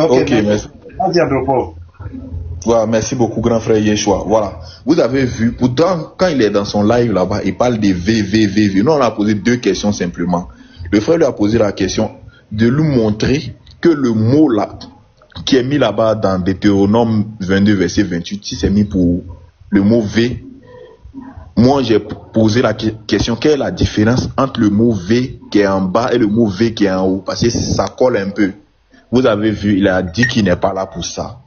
Ok, merci. Vas-y, Andropo. Voilà, merci beaucoup, grand frère Yeshua. Voilà. Vous avez vu, pourtant, quand il est dans son live là-bas, il parle de V. Nous, on a posé 2 questions simplement. Le frère lui a posé la question de lui montrer que le mot là, qui est mis là-bas dans Deutéronome 22, verset 28, si c'est mis pour le mot V, moi j'ai posé la question, quelle est la différence entre le mot V qui est en bas et le mot V qui est en haut, parce que ça colle un peu. Vous avez vu, il a dit qu'il n'est pas là pour ça.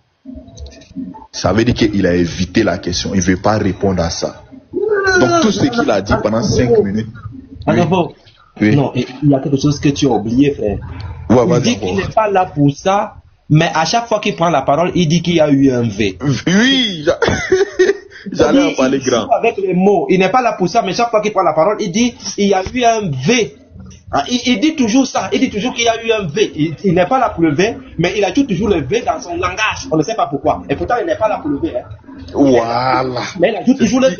Ça veut dire qu'il a évité la question. Il ne veut pas répondre à ça. Donc tout ce qu'il a dit pendant 5 minutes. Oui. Non, il y a quelque chose que tu as oublié, frère. Ouais, il dit qu'il n'est pas là pour ça, mais à chaque fois qu'il prend la parole, il dit qu'il y a eu un V. Oui, j'allais en parler grand. Avec les mots, il n'est pas là pour ça, mais chaque fois qu'il prend la parole, il dit il y a eu un V. Il dit toujours ça, il dit toujours qu'il y a eu un V. Il n'est pas là pour le V, mais il a toujours le V dans son langage. On ne sait pas pourquoi. Et pourtant, il n'est pas là pour le V. Voilà. Mais il a toujours le V.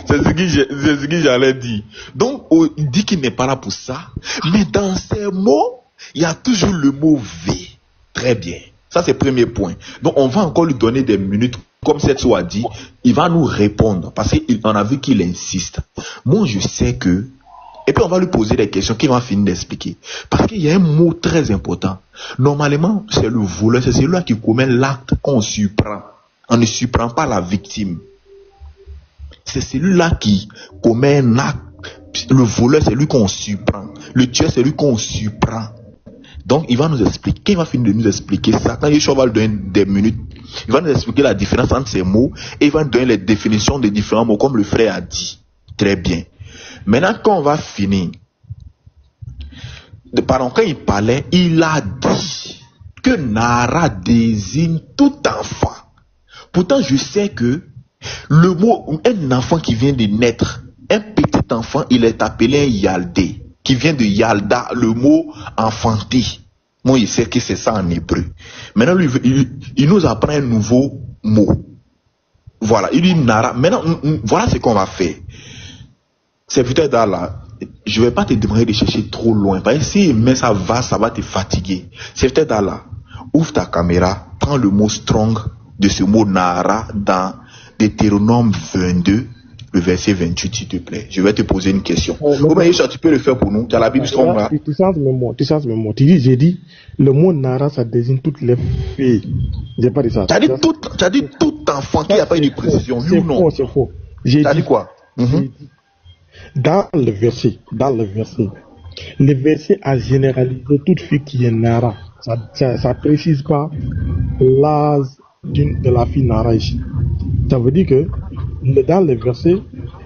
C'est ce que j'allais dire. Donc, il dit qu'il n'est pas là pour ça, mais dans ces mots, il y a toujours le mot V. Très bien. Ça, c'est le premier point. Donc, on va encore lui donner des minutes. Comme Setso a dit, il va nous répondre parce qu'on a vu qu'il insiste. Moi, je sais que... Et puis, on va lui poser des questions qu'il va finir d'expliquer. Parce qu'il y a un mot très important. Normalement, c'est le voleur, c'est celui-là qui commet l'acte qu'on surprend. On ne surprend pas la victime. C'est celui-là qui commet un acte. Le voleur, c'est lui qu'on surprend. Le tueur, c'est lui qu'on surprend. Donc, il va nous expliquer, il va finir de nous expliquer ça. Quand Yeshua va lui donner des minutes, il va nous expliquer la différence entre ces mots et il va nous donner les définitions des différents mots, comme le frère a dit. Très bien. Maintenant, quand on va finir, quand il parlait, il a dit que Nara désigne tout enfant. Pourtant, je sais que le mot, un enfant qui vient de naître, un petit enfant, il est appelé un Yaldé, qui vient de Yalda, le mot enfanté. Moi, il sait que c'est ça en hébreu. Maintenant, lui, il nous apprend un nouveau mot. Voilà, il dit Nara. Maintenant, voilà ce qu'on va faire. Serviteur d'Allah, je ne vais pas te demander de chercher trop loin. Parce que si mais ça va te fatiguer. Serviteur d'Allah, ouvre ta caméra, prends le mot strong de ce mot Nara dans Deutéronome 22, le verset 28, s'il te plaît. Je vais te poser une question. Tu peux le faire pour nous. Tu as la Bible strong là. Tu changes le mot. J'ai dit, le mot Nara, ça désigne toutes les filles. J'ai pas dit ça. Tu as dit tout enfant qui n'a pas eu de précision. Oui ou non? C'est faux. Tu as dit quoi? Dans le verset, le verset a généralisé toute fille qui est Nara. Ça précise pas l'âge de la fille Nara ici. Ça veut dire que dans le verset,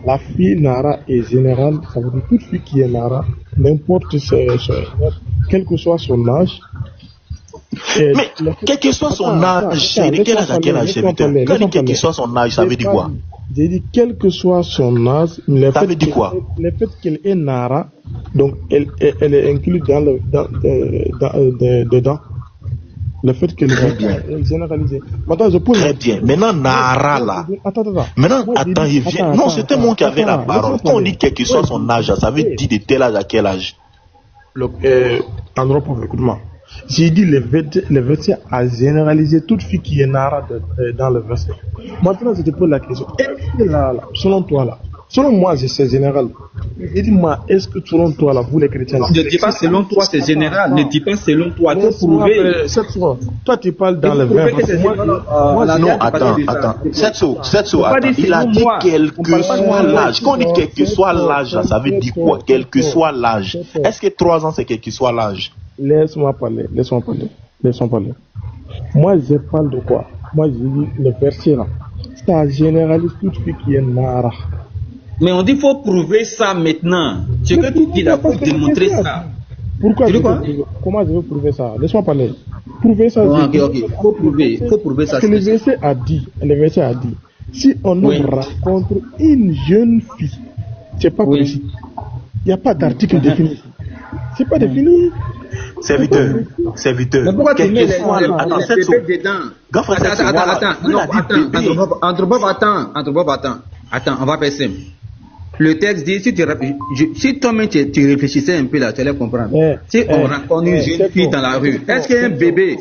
la fille Nara est générale. Ça veut dire toute fille qui est Nara, n'importe quel que soit son âge. Mais quel que soit son âge, c'est de quel âge à quel âge? Quand il dit quel que soit son âge, ça veut dire quoi? J'ai dit quel que soit son âge, ça veut dire quoi? Le fait qu'elle est Nara, donc elle est incluse dedans. Le fait qu'elle est généralisée. Maintenant, je pose. Très bien. Maintenant, Nara là. Attends, il vient. Non, c'était moi qui avais la parole. Quand on dit quel que soit son âge, ça veut dire de tel âge à quel âge? Écoute-moi. J'ai dit le verset a généralisé toute fille qui est Nara dans le verset. Maintenant, je te pose la question. Est-ce que là, selon toi, là, selon moi, c'est général. Et dis-moi, est-ce que selon toi, là, vous les chrétiens, là, ne dis pas selon toi, c'est général. Ne dis pas selon toi. Il faut prouver. Toi, tu parles dans le verset. Non, attends. Setso, attends. Il a dit quel que soit l'âge. Quand on dit quel que soit l'âge, ça veut dire quoi? Quel que soit l'âge. Est-ce que 3 ans, c'est quel que soit l'âge? Laisse-moi parler. Moi, je parle de quoi? Moi, je dis le verset là. Ça généralise toute fille qui est Nara. Mais on dit qu'il faut prouver ça maintenant. Tu veux qu'il a pu démontrer ça. Pourquoi comment je veux prouver ça? Laisse-moi parler. Prouver ça. Ok. Faut prouver ça. Parce que le verset a dit, si un homme rencontre une jeune fille, c'est pas précis. Il n'y a pas d'article défini. C'est pas défini. Serviteur. Mais pourquoi tu mets les bébés dedans? Attends, on va faire simple. Le texte dit, si toi-même tu réfléchissais un peu là, tu allais comprendre. Si on rencontre une jeune fille dans la rue, est-ce qu'un bébé...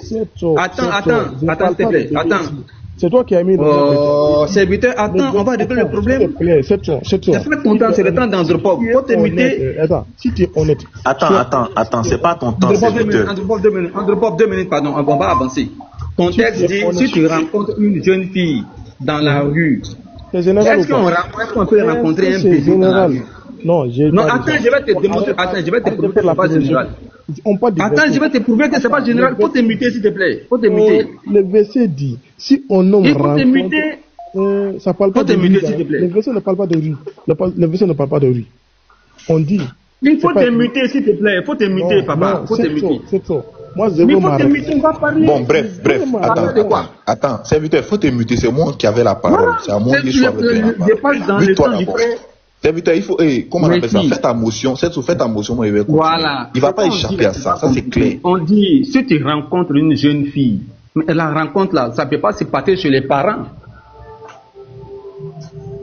Attends, s'il te plaît, attends. C'est toi qui as mis le serviteur, attends, on va régler le problème. C'est pas ton temps, c'est le temps d'Andropov. Faut te muter. Attends, si tu es honnête. Attends, c'est pas ton temps, serviteur. Andropov, 2 minutes, pardon, on va avancer. Ton texte dit, si tu rencontres une jeune fille dans la rue, est-ce qu'on peut rencontrer un bébé dans la rue? Non, attends, je vais te démontrer. Attends, je vais te prouver que c'est pas général. Attends, je vais te prouver que c'est pas général. Faut te muter, s'il te plaît. Faut te muter. Le verset dit, si on nomme rencontre... ça parle pas de rue. Le verset ne parle pas de rue. Le verset ne parle pas de rue. On dit... Il faut te muter, s'il te plaît. Faut te muter, papa. Faut te muter. C'est ça. Moi, je veux m'arrêter. Bon, bref. Attends, serviteur, faut te muter. C'est moi qui avais la parole. C'est à moi de choisir. Je passe dans le temps. Serviteur, il faut, comment on appelle ça? Fais ta motion. Fais ta motion, moi, il va continuer. Voilà. Il va pas échapper à ça. Ça, c'est clair. On dit, si tu rencontres une jeune fille, la rencontre là, ça peut pas se passer chez les parents.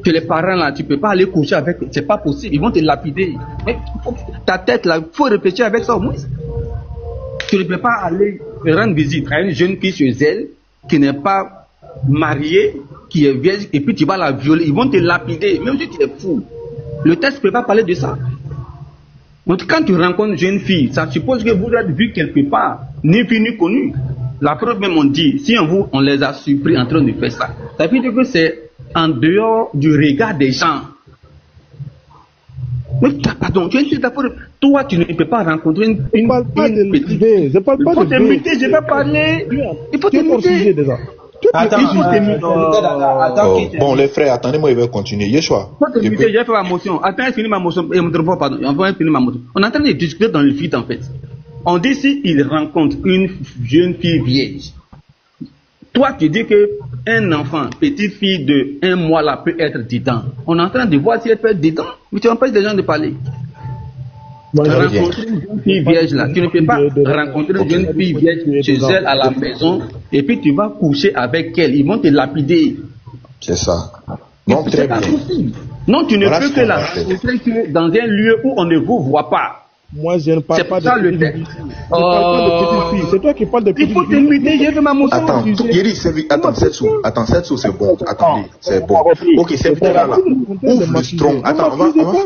Chez les parents là, tu peux pas aller coucher avec, c'est pas possible. Ils vont te lapider. Mais, ta tête là, faut réfléchir avec ça au moins. Tu ne peux pas aller rendre visite à une jeune fille chez elle qui n'est pas mariée, qui est vierge, et puis tu vas la violer. Ils vont te lapider, même si tu es fou. Le texte ne peut pas parler de ça. Donc quand tu rencontres une jeune fille, ça suppose que vous êtes vu quelque part, ni vu ni connu. La preuve même on dit, si on les a surpris en train de faire ça, ça veut dire que c'est en dehors du regard des gens. Mais pardon, tu es d'accord. Toi, tu ne peux pas rencontrer une petite. Je parle pas de. Il faut te muter, je vais parler. Il faut te muter. Bon, les frères, attendez-moi, il va continuer. Yeshua. J'ai fait ma motion. Attends, je finis ma motion. Pardon, on va finir ma motion. On est en train de discuter dans le vide, en fait. On dit s'il rencontre une jeune fille vierge. Toi, tu dis qu'un enfant, petite fille de 1 mois là, peut être dedans. On est en train de voir si elle peut être dedans. Mais tu empêches les gens de parler. Rencontrer une jeune fille vierge là, tu ne peux pas rencontrer une jeune fille vierge chez elle à la maison et puis tu vas coucher avec elle. Ils vont te lapider. C'est ça. Non, très bien. Non, tu ne peux que la rencontrer dans un lieu où on ne vous voit pas. Moi, je ne parle pas de petite fille. Je parle pas de petite fille. C'est toi qui parles de petite fille. Il faut te muter, j'ai fait ma motion. Attends, 7 sous, c'est bon. Attendez, c'est bon. Ok, c'est bon là. Ouvre le strong. Attends,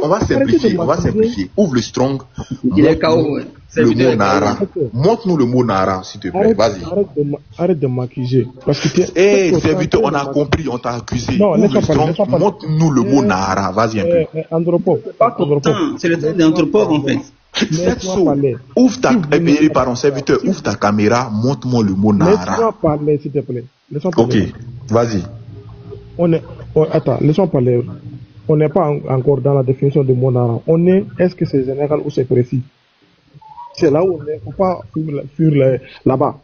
on va simplifier. Ouvre le strong. Il est KO. Le mot Nara. Montre-nous le mot Nara, s'il te plaît. Vas-y. Arrête de m'accuser. Serviteur, on a compris, on t'a accusé. Ouvre le strong. Montre-nous le mot Nara. Vas-y un peu. Andropov. C'est le temps d'Andropov en fait. Ouvre ta caméra, montre-moi le mot Nara. Laisse-moi parler, s'il te plaît. Ok, vas-y. Attends, laisse-moi parler. On n'est pas encore dans la définition du mot Nara. Est-ce que c'est général ou c'est précis? C'est là où on ne faut pas fuir là-bas.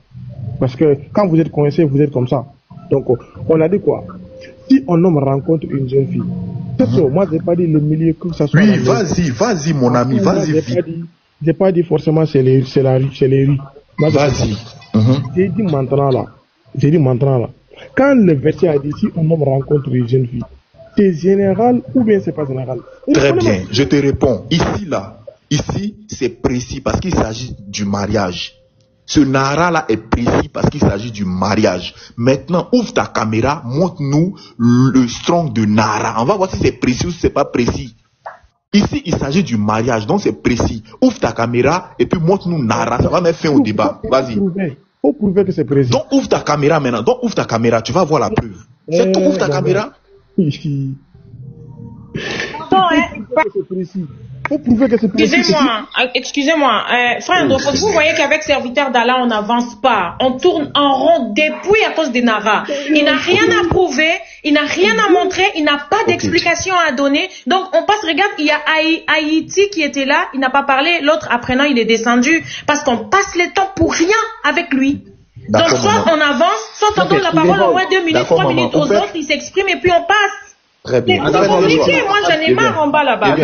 Parce que quand vous êtes coincé, vous êtes comme ça. Donc, on a dit quoi? Si un homme rencontre une jeune fille, moi, je n'ai pas dit le milieu que ça soit. Oui, vas-y, mon ami, vas-y, vite. Je n'ai pas dit forcément c'est les rues. Vas-y. J'ai dit maintenant là. Quand le verset a dit si un homme rencontre une jeune fille, c'est général ou bien c'est pas général? Très bien, je te réponds. Ici, c'est précis parce qu'il s'agit du mariage. Ce Nara là est précis parce qu'il s'agit du mariage. Maintenant, ouvre ta caméra, montre-nous le strong de Nara. On va voir si c'est précis ou si c'est pas précis. Ici, il s'agit du mariage, donc c'est précis. Ouvre ta caméra et puis montre-nous Nara. Ça va mettre fin au débat. Vas-y. Faut prouver que c'est précis. Donc ouvre ta caméra maintenant. Tu vas voir la preuve. C'est tout, ouvre ta caméra. Non, c'est précis. Faut prouver que c'est précis. Excusez-moi, frère Andropov, vous voyez qu'avec serviteur d'Allah, on n'avance pas. On tourne en rond depuis à cause des Nara. Il n'a rien à prouver, il n'a rien à montrer, il n'a pas d'explication à donner. Donc, on passe, regarde, il y a Haïti qui était là, il n'a pas parlé, l'autre, apprenant, il est descendu, parce qu'on passe le temps pour rien avec lui. Donc, soit on avance, soit on donne la parole au moins 2 minutes, 3 minutes aux autres, il s'exprime et puis on passe. Très bien. C'est compliqué, moi j'en ai marre en bas là-bas.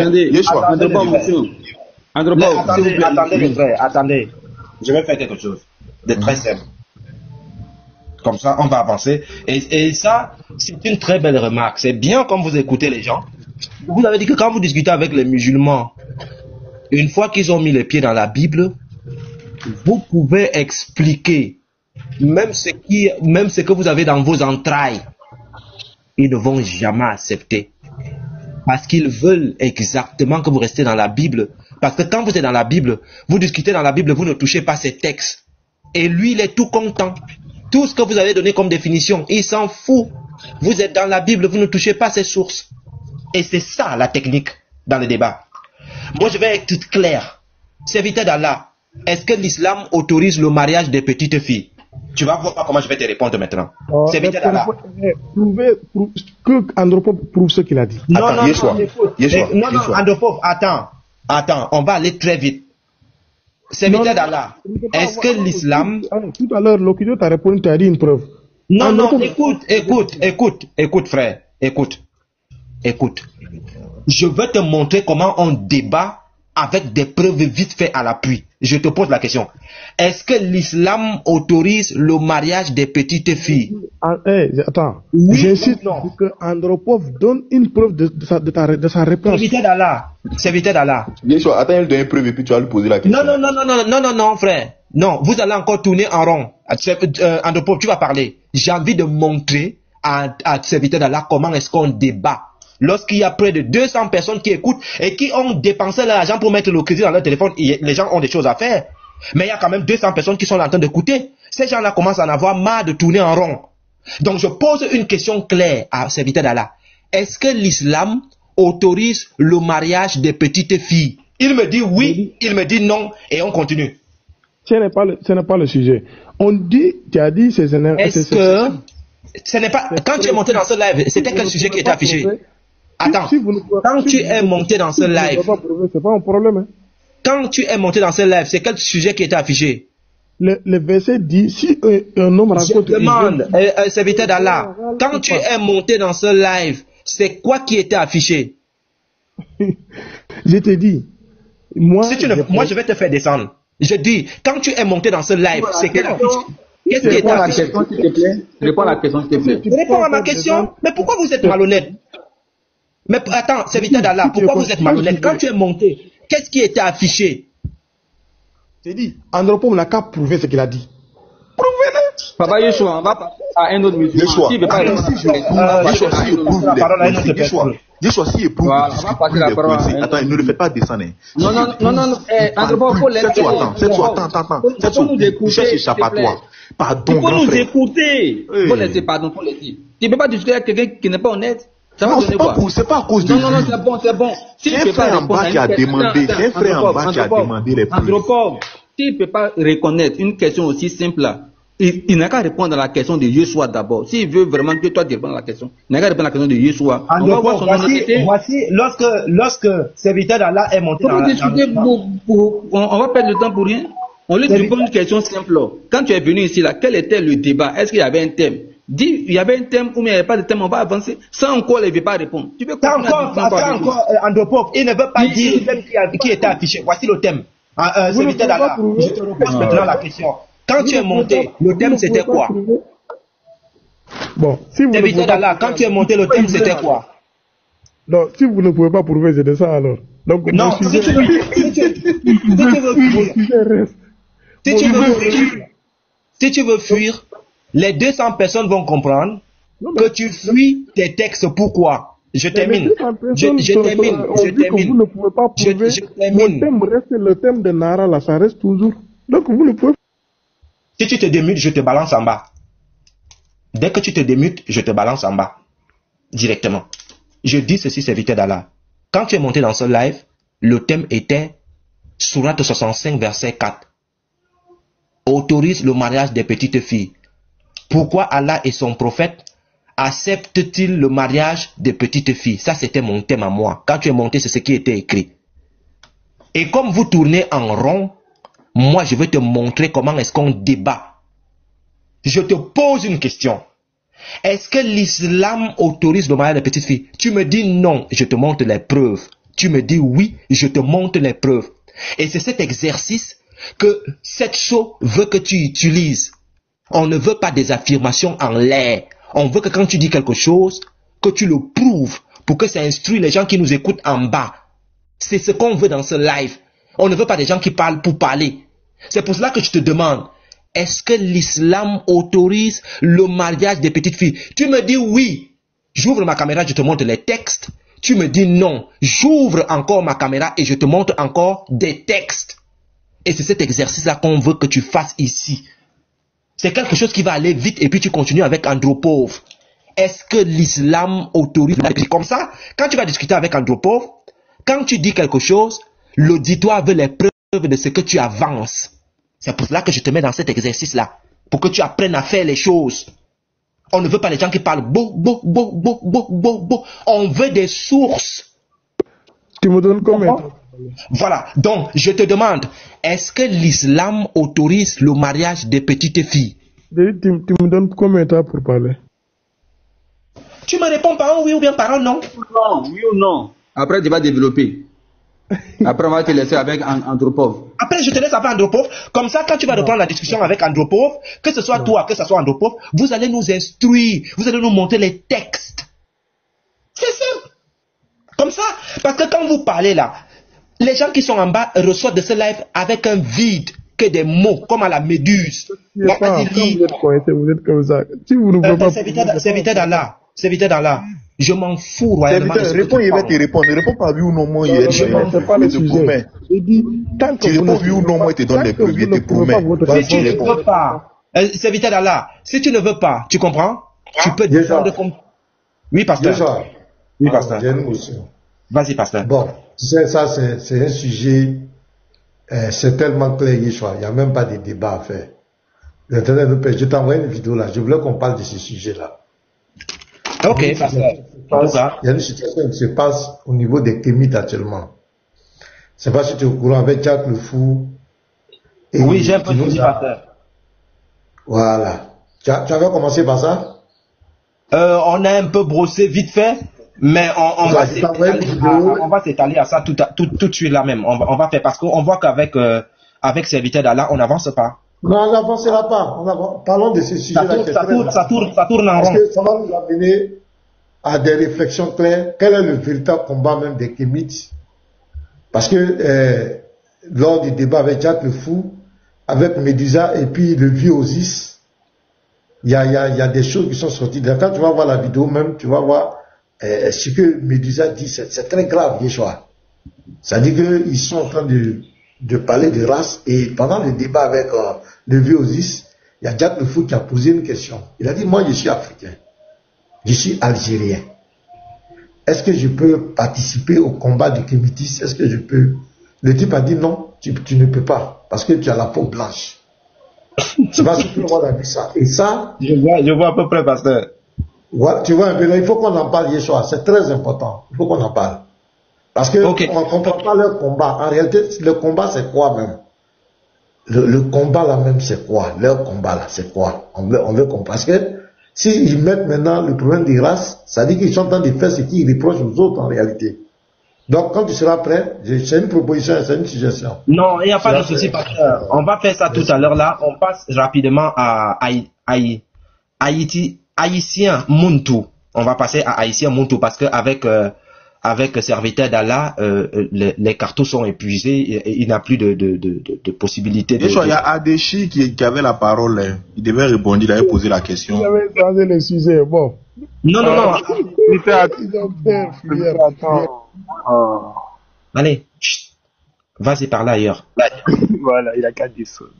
Attendez. Je vais faire quelque chose de très simple. Comme ça, on va avancer. Et ça, c'est une très belle remarque. C'est bien comme vous écoutez les gens. Vous avez dit que quand vous discutez avec les musulmans, une fois qu'ils ont mis les pieds dans la Bible, vous pouvez expliquer même ce que vous avez dans vos entrailles. Ils ne vont jamais accepter. Parce qu'ils veulent exactement que vous restiez dans la Bible. Parce que quand vous êtes dans la Bible, vous discutez dans la Bible, vous ne touchez pas ces textes. Et lui, il est tout content. Tout ce que vous avez donné comme définition, il s'en fout. Vous êtes dans la Bible, vous ne touchez pas ces sources. Et c'est ça la technique dans le débat. Moi, je vais être clair. Serviteur d'Allah, est-ce que l'islam autorise le mariage des petites filles? Tu vas voir comment je vais te répondre maintenant. Serviteur d'Allah. Que Andropov prouve ce qu'il a dit. Non, Andropov, attends, on va aller très vite. Serviteur d'Allah, est-ce que l'islam... Tout à l'heure, l'Occident t'a répondu, tu as dit une preuve. Non, écoute, frère, écoute. Je veux te montrer comment on débat avec des preuves vite fait à l'appui. Je te pose la question. Est-ce que l'islam autorise le mariage des petites filles? Attends. Oui, j'insiste que Andropov donne une preuve de sa réponse. Serviteur d'Allah. Bien sûr, attends, il donne une preuve et puis tu vas lui poser la question. Non, frère. Non, vous allez encore tourner en rond. Andropov, tu vas parler. J'ai envie de montrer à serviteur d'Allah comment est-ce qu'on débat. Lorsqu'il y a près de 200 personnes qui écoutent et qui ont dépensé l'argent pour mettre le crédit dans leur téléphone, les gens ont des choses à faire. Mais il y a quand même 200 personnes qui sont en train d'écouter. Ces gens-là commencent à en avoir marre de tourner en rond. Donc je pose une question claire à serviteur d'Allah. Est-ce que l'islam autorise le mariage des petites filles? Il me dit oui, il me dit non, et on continue. Ce n'est pas le sujet. On dit, tu as dit, est-ce que ce n'est pas... Quand tu es monté dans ce live, c'était quel sujet qui était affiché? Attends, quand tu es monté dans ce live, c'est pas un problème. Hein. Quand tu es monté dans ce live, c'est quel sujet qui était affiché? Le verset dit, si un homme raconte... Je demande, serviteur d'Allah, quand tu es monté dans ce live, c'est quoi qui était affiché? Je te dis, moi je vais te faire descendre. Je dis, quand tu es monté dans ce live, c'est quel affiché? Qu'est-ce qui était affiché? Réponds à la question, s'il te plaît. Réponds à ma question. Mais pourquoi vous êtes malhonnête? Mais attends, serviteur d'Allah, pourquoi vous êtes malhonnête? Quand tu es monté, qu'est-ce qui était affiché? J'ai dit, Andropov n'a qu'à prouver ce qu'il a dit. Prouvez-le. Papa Yeshua, on va passer à un autre musulman. Yeshua, s'il éprouve, attends, ne le faites pas descendre. Non, Andropov, faut l'aider. Attends. Cherche échappatoire. Pardon. Il faut nous écouter. Faut laisser, pardon, faut laisser. Tu ne peux pas discuter avec quelqu'un qui n'est pas honnête. Non, c'est pas à cause de lui. Non, c'est bon. C'est un frère en bas qui a demandé. C'est un frère en bas qui a demandé les preuves. Andropov, s'il ne peut pas reconnaître une question aussi simple là, il n'a qu'à répondre à la question de Yeshua d'abord. S'il veut vraiment que toi tu répondes à la question, il n'a qu'à répondre à la question de Yeshua. On va voir son honnêteté. Voici, lorsque serviteur d'Allah est monté dans on va perdre le temps pour rien. On lui pose une question simple. Quand tu es venu ici là, quel était le débat? Est-ce qu'il y avait un thème? Dis, il y avait un thème ou il n'y avait pas de thème, on va avancer. Sans encore, il ne veut pas répondre. Tu peux encore, Andropov, il ne veut pas dire le thème qui était affiché. Voici le thème. Serviteur d'Allah, je te repose maintenant la question. Quand tu es monté, le thème c'était quoi? Bon, si vous serviteur d'Allah, quand tu es monté, le thème c'était quoi? Non, si vous ne pouvez pas prouver, c'est de ça alors. Donc, non, si tu veux fuir, les 200 personnes vont comprendre que tu fuis tes textes. Pourquoi? Je termine. Vous ne pouvez pas prouver. Le thème reste le thème de Nara, là, ça reste toujours. Donc vous ne pouvez pas. Si tu te démutes, je te balance en bas. Dès que tu te démutes, je te balance en bas. Directement. Je dis ceci, serviteur d'Allah. Quand tu es monté dans ce live, le thème était Sourate 65, verset 4. Autorise le mariage des petites filles. Pourquoi Allah et son prophète acceptent-ils le mariage des petites filles? Ça, c'était mon thème à moi. Quand tu es monté, c'est ce qui était écrit. Et comme vous tournez en rond, moi, je vais te montrer comment est-ce qu'on débat. Je te pose une question. Est-ce que l'islam autorise le mariage des petites filles? Tu me dis non, je te montre les preuves. Tu me dis oui, je te montre les preuves. Et c'est cet exercice que cette show veut que tu utilises. On ne veut pas des affirmations en l'air. On veut que quand tu dis quelque chose, que tu le prouves pour que ça instruise les gens qui nous écoutent en bas. C'est ce qu'on veut dans ce live. On ne veut pas des gens qui parlent pour parler. C'est pour cela que je te demande, est-ce que l'islam autorise le mariage des petites filles? Tu me dis oui. J'ouvre ma caméra, je te montre les textes. Tu me dis non. J'ouvre encore ma caméra et je te montre encore des textes. Et c'est cet exercice-là qu'on veut que tu fasses ici. C'est quelque chose qui va aller vite et puis tu continues avec Andropov. Est-ce que l'islam autorise comme ça? Quand tu vas discuter avec Andropov, quand tu dis quelque chose, l'auditoire veut les preuves de ce que tu avances. C'est pour cela que je te mets dans cet exercice-là. Pour que tu apprennes à faire les choses. On ne veut pas les gens qui parlent beau. On veut des sources. Tu me donnes combien? Voilà. Donc, je te demande, est-ce que l'islam autorise le mariage des petites filles? Tu me donnes combien de temps pour parler? Tu me réponds par un oui ou bien par un non? Non, oui ou non. Après, tu vas développer. Après, on va te laisser avec Andropov. Après, je te laisse avec Andropov. Comme ça, quand tu vas reprendre la discussion avec Andropov, que ce soit toi, que ce soit Andropov, vous allez nous instruire. Vous allez nous montrer les textes. C'est simple. Comme ça. Parce que quand vous parlez là, les gens qui sont en bas reçoivent de ce live avec un vide, que des mots, comme à la méduse. Vous êtes comme ça. Si vous ne pouvez pas... Serviteur d'Allah. Je m'en fous royalement. Réponds, il va te répondre. Ne réponds pas oui ou non, moi, il je ne pas le sujet. Je dis, tant que tu réponds oui ou non, moi, il te donne des preuves, il te promet. Si tu ne veux pas, serviteur d'Allah, si tu ne veux pas, tu comprends? Tu peux descendre comme... Oui, pasteur. Oui, pasteur. J'ai une question. Vas-y, pasteur. Bon, tu sais, ça, c'est un sujet, c'est tellement clair, Yeshua. Il n'y a même pas de débat à faire. Je t'envoie une vidéo là. Je voulais qu'on parle de ce sujet-là. Ok, pasteur. Il y a une situation qui se passe au niveau des Kémites actuellement. Je ne sais pas si tu es au courant avec Jacques le Fou. Oui, j'ai un peu dit, pasteur. Voilà. Tu avais commencé par ça? On a un peu brossé vite fait, mais on va s'étaler à ça tout de suite là même. On va faire parce qu'on voit qu'avec avec serviteur d'Allah, on n'avance pas. Non, on n'avancera pas. Parlons de ce sujet-là. Ça tourne en rond. Parce que ça va nous amener à des réflexions claires. Quel est le véritable combat même des Kémites? Parce que lors du débat avec Jacques le Fou, avec Médusa et puis le vieux Osis, il y a des choses qui sont sorties. Quand tu vas voir la vidéo même, tu vas voir ce que Médusa dit. C'est très grave, Yeshua. Ça dit qu'ils sont en train de parler de race, et pendant le débat avec le vieux Osis, il y a Jacques le Fou qui a posé une question. Il a dit, moi je suis africain, je suis algérien. Est-ce que je peux participer au combat du Kémitis? Est-ce que je peux? Le type a dit non, tu ne peux pas, parce que tu as la peau blanche. C'est pas si tout le monde a dit ça. Et ça... Je vois à peu près, pasteur. Ouais, tu vois un peu là, il faut qu'on en parle, Yeshua. C'est très important. Il faut qu'on en parle. Parce que on ne comprend pas leur combat. En réalité, le combat, c'est quoi même? Le combat là même, c'est quoi? Leur combat là, c'est quoi? On veut comprendre. Parce que s'ils mettent maintenant le problème des races, ça dit qu'ils sont en train de faire ce qu'ils reprochent aux autres en réalité. Donc, quand tu seras prêt, c'est une proposition, c'est une suggestion. Non, il n'y a pas de souci, pasteur. On va faire ça tout à l'heure là. On passe rapidement à Haïtien Muntu. On va passer à Haïtien Muntu parce que avec serviteur d'Allah, les cartons sont épuisés, et il n'a plus de possibilité. Il y a Adeshi qui avait la parole. Hein. Il devait répondre, il avait posé la question. Il avait changé le sujet, bon. Non. Allez, vas-y par là ailleurs. Voilà, il a qu'à descendre.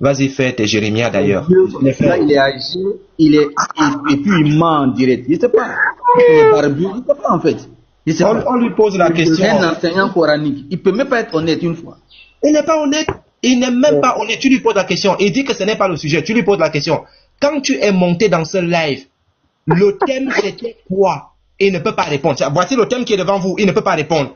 Vas-y, fais tes Jérémia d'ailleurs. Là, il est âgé, et puis il ment en direct. Il ne sait pas. Il est barbu, il ne sait pas en fait. On lui pose la question. C'est un enseignant coranique. Il ne peut même pas être honnête une fois. Il n'est pas honnête. Il n'est même pas honnête. Tu lui poses la question. Il dit que ce n'est pas le sujet. Tu lui poses la question. Quand tu es monté dans ce live, le thème c'était quoi? Il ne peut pas répondre. Voici le thème qui est devant vous. Il ne peut pas répondre.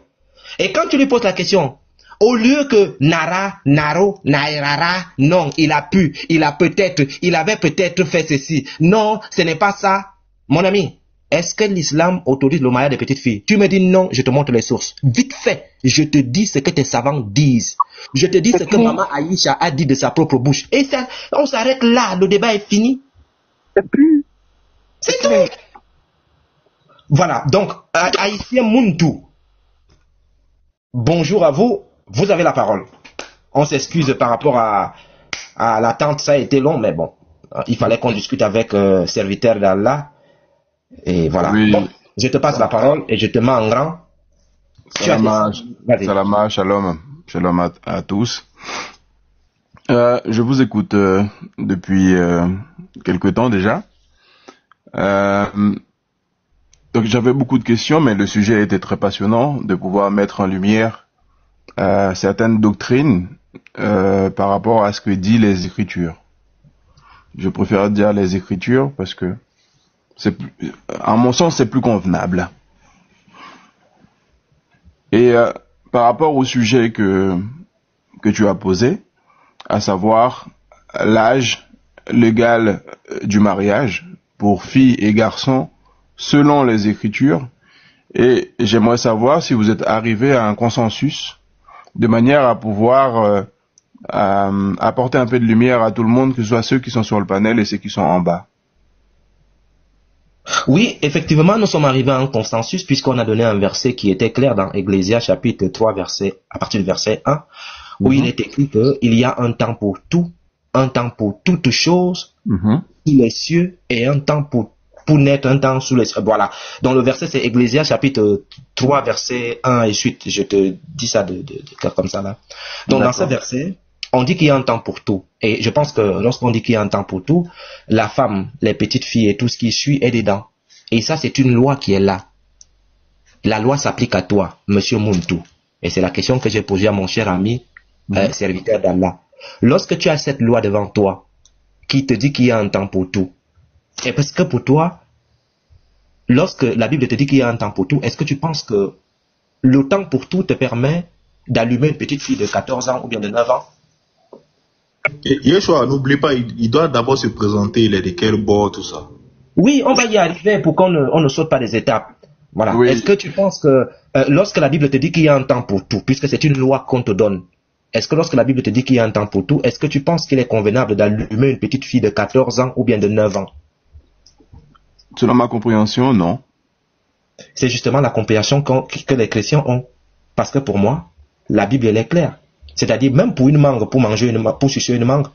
Et quand tu lui poses la question, au lieu que Nara, Naro, Nairara, non, il avait peut-être fait ceci. Non, ce n'est pas ça. Mon ami, est-ce que l'islam autorise le mariage des petites filles? Tu me dis non, je te montre les sources. Vite fait, je te dis ce que tes savants disent. Je te dis ce que maman Aïcha a dit de sa propre bouche. Et ça, on s'arrête là, le débat est fini. C'est tout. Voilà, donc, Haïtien Muntu, bonjour à vous, vous avez la parole. On s'excuse par rapport à l'attente, ça a été long, mais bon, il fallait qu'on discute avec serviteur d'Allah, et voilà. Oui. Bon, je te passe la parole et je te mets en grand. Salama, shalom, shalom à tous. Je vous écoute depuis quelque temps déjà. Donc j'avais beaucoup de questions, mais le sujet était très passionnant de pouvoir mettre en lumière certaines doctrines par rapport à ce que dit les Écritures. Je préfère dire les Écritures parce que à mon sens, c'est plus convenable. Et par rapport au sujet que tu as posé, à savoir l'âge légal du mariage pour filles et garçons selon les Écritures, et j'aimerais savoir si vous êtes arrivé à un consensus de manière à pouvoir apporter un peu de lumière à tout le monde, que ce soit ceux qui sont sur le panel et ceux qui sont en bas. Oui, effectivement, nous sommes arrivés à un consensus puisqu'on a donné un verset qui était clair dans Ecclésias chapitre 3, à partir du verset 1, où il est écrit qu'il y a un temps pour tout, un temps pour toutes choses, sous les cieux, et un temps pour naître, un temps sous les cieux. Voilà. Donc le verset c'est Ecclésias chapitre 3, verset 1 et suite. Je te dis ça de comme ça là. Donc dans ce verset, on dit qu'il y a un temps pour tout. Et je pense que lorsqu'on dit qu'il y a un temps pour tout, la femme, les petites filles et tout ce qui suit est dedans. Et ça, c'est une loi qui est là. La loi s'applique à toi, Monsieur Muntu. Et c'est la question que j'ai posée à mon cher ami, serviteur d'Allah. Lorsque tu as cette loi devant toi, qui te dit qu'il y a un temps pour tout, et parce que pour toi, lorsque la Bible te dit qu'il y a un temps pour tout, est-ce que tu penses que le temps pour tout te permet d'allumer une petite fille de 14 ans ou bien de 9 ans? Yeshua, n'oublie pas, il doit d'abord se présenter, il est de quel bord, tout ça. Oui, on va y arriver pour qu'on ne saute pas des étapes. Voilà. Oui. Est-ce que tu penses que lorsque la Bible te dit qu'il y a un temps pour tout, puisque c'est une loi qu'on te donne, est-ce que lorsque la Bible te dit qu'il y a un temps pour tout, est-ce que tu penses qu'il est convenable d'allumer une petite fille de 14 ans ou bien de 9 ans? Selon ma compréhension, non. C'est justement la compréhension que les chrétiens ont. Parce que pour moi, la Bible elle est claire. C'est-à-dire, même pour une mangue, pour sucer une mangue,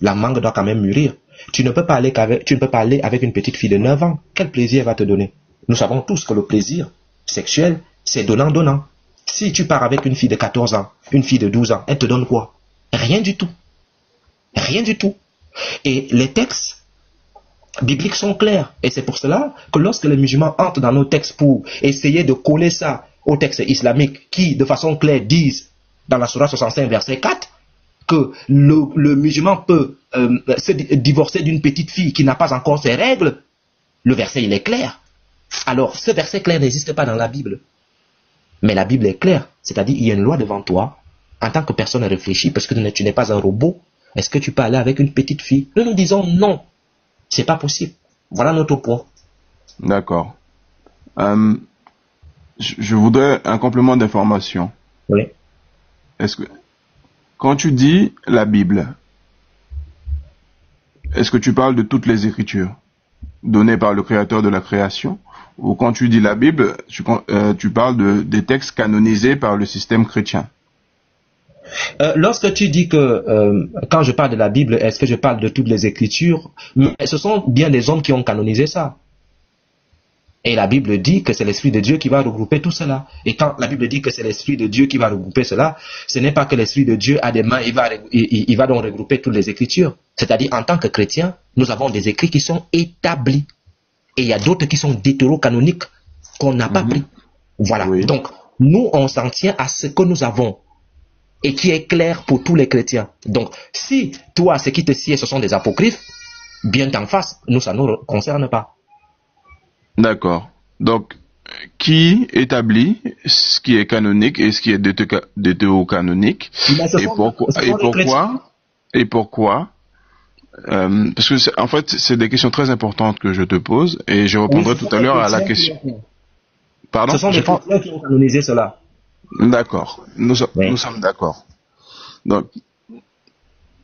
la mangue doit quand même mûrir. Tu ne peux pas aller avec une petite fille de 9 ans. Quel plaisir elle va te donner? Nous savons tous que le plaisir sexuel, c'est donnant-donnant. Si tu pars avec une fille de 14 ans, une fille de 12 ans, elle te donne quoi? Rien du tout. Rien du tout. Et les textes bibliques sont clairs. Et c'est pour cela que lorsque les musulmans entrent dans nos textes pour essayer de coller ça aux textes islamiques qui, de façon claire, disent dans la Sourate 65, verset 4, que le musulman peut se divorcer d'une petite fille qui n'a pas encore ses règles, le verset il est clair. Alors, ce verset clair n'existe pas dans la Bible. Mais la Bible est claire. C'est-à-dire, il y a une loi devant toi. En tant que personne réfléchie, parce que tu n'es pas un robot, est-ce que tu peux aller avec une petite fille? Nous nous disons non. C'est pas possible. Voilà notre point. D'accord. Je voudrais un complément d'information. Oui. Est-ce que, quand tu dis la Bible, est-ce que tu parles de toutes les Écritures données par le Créateur de la création? Ou quand tu dis la Bible, tu parles des textes canonisés par le système chrétien? Lorsque tu dis que quand je parle de la Bible, est-ce que je parle de toutes les Écritures? Mais ce sont bien des hommes qui ont canonisé ça. Et la Bible dit que c'est l'Esprit de Dieu qui va regrouper tout cela. Et quand la Bible dit que c'est l'Esprit de Dieu qui va regrouper cela, ce n'est pas que l'Esprit de Dieu a des mains, il va donc regrouper toutes les Écritures. C'est-à-dire, en tant que chrétiens, nous avons des écrits qui sont établis. Et il y a d'autres qui sont deutérocanoniques qu'on n'a pas pris. Voilà. Oui. Donc, nous, on s'en tient à ce que nous avons et qui est clair pour tous les chrétiens. Donc, si toi, ce qui te sied, ce sont des apocryphes, bien t'en face, nous, ça ne nous concerne pas. D'accord. Donc, qui établit ce qui est canonique et ce qui est deutérocanonique? Et pourquoi parce que en fait, c'est des questions très importantes que je te pose et je répondrai tout à l'heure à la question. Pardon? Ce sont des chrétiens qui ont canonisé cela. D'accord. Nous sommes d'accord. Donc,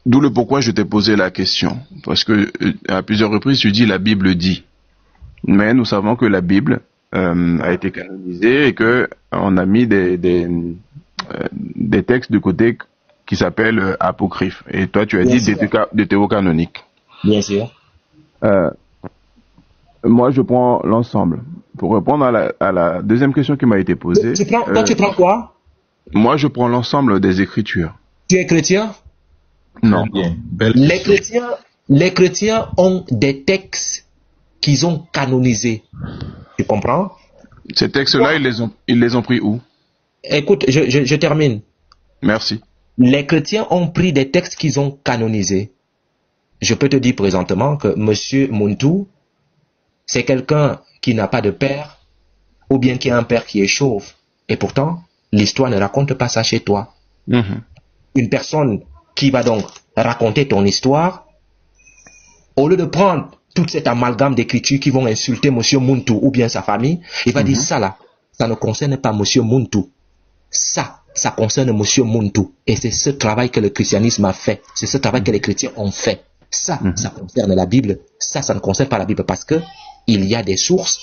d'où le pourquoi je t'ai posé la question. Parce que à plusieurs reprises, tu dis la Bible dit. Mais nous savons que la Bible a été canonisé et que on a mis des textes de côté qui s'appellent apocryphes. Et toi, tu as Bien dit sûr. deutérocanoniques. Bien sûr. Moi, je prends l'ensemble. Pour répondre à la deuxième question qui m'a été posée, Toi, tu prends quoi? moi, je prends l'ensemble des Écritures. Tu es chrétien? Non. Bien. Belle Les chrétiens ont des textes qu'ils ont canonisés. Tu comprends? Ces textes-là, ils les ont pris où? Écoute, je termine. Merci. Les chrétiens ont pris des textes qu'ils ont canonisés. Je peux te dire présentement que Monsieur Muntu, c'est quelqu'un qui n'a pas de père, ou bien qui a un père qui est chauve. Et pourtant, l'histoire ne raconte pas ça chez toi. Mhm. Une personne qui va donc raconter ton histoire, au lieu de prendre toute cette amalgame d'écritures qui vont insulter Monsieur Muntu ou bien sa famille, il va dire ça là, ça ne concerne pas Monsieur Muntu. Ça concerne Monsieur Muntu. Et c'est ce travail que le christianisme a fait. C'est ce travail que les chrétiens ont fait. Ça concerne la Bible. Ça ne concerne pas la Bible parce que il y a des sources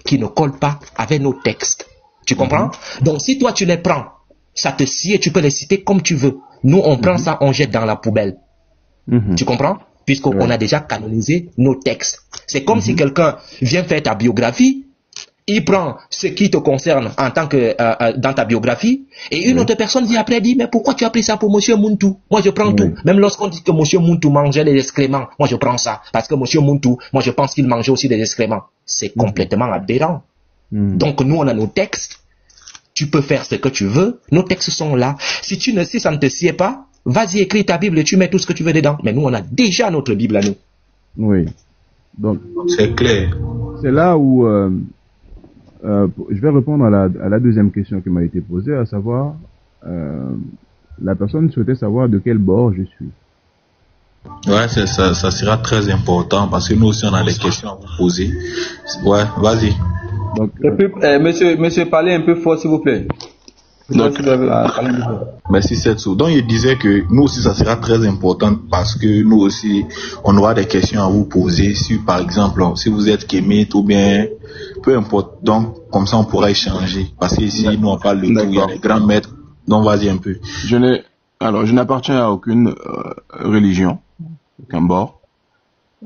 qui ne collent pas avec nos textes. Tu comprends? Donc si toi tu les prends, ça te sied, tu peux les citer comme tu veux. Nous on prend ça, on jette dans la poubelle. Tu comprends? Puisqu'on a déjà canonisé nos textes. C'est comme si quelqu'un vient faire ta biographie, il prend ce qui te concerne en tant que dans ta biographie, et une autre personne vient après dire mais pourquoi tu as pris ça pour Monsieur Muntu? Moi je prends tout. Même lorsqu'on dit que Monsieur Muntu mangeait les excréments, moi je prends ça parce que Monsieur Muntu, moi je pense qu'il mangeait aussi des excréments. C'est complètement aberrant. Donc nous on a nos textes. Tu peux faire ce que tu veux. Nos textes sont là. Si ça ne te sied pas, vas-y écris ta Bible et tu mets tout ce que tu veux dedans. Mais nous on a déjà notre Bible à nous. Oui. Donc C'est clair. c'est là où je vais répondre à la deuxième question qui m'a été posée, à savoir la personne souhaitait savoir de quel bord je suis. Ouais, ça sera très important parce que nous aussi on a des questions à vous poser. Ouais, vas-y. Donc, Monsieur, parlez un peu fort, s'il vous plaît. Donc, merci Setsu. Donc il disait que nous aussi ça sera très important parce que nous aussi on aura des questions à vous poser sur par exemple si vous êtes kémite ou bien peu importe. Donc comme ça on pourra échanger parce que ici nous on parle de tout, il y a des grands maîtres. Donc vas-y un peu. Je n'appartiens à aucune religion, aucun bord.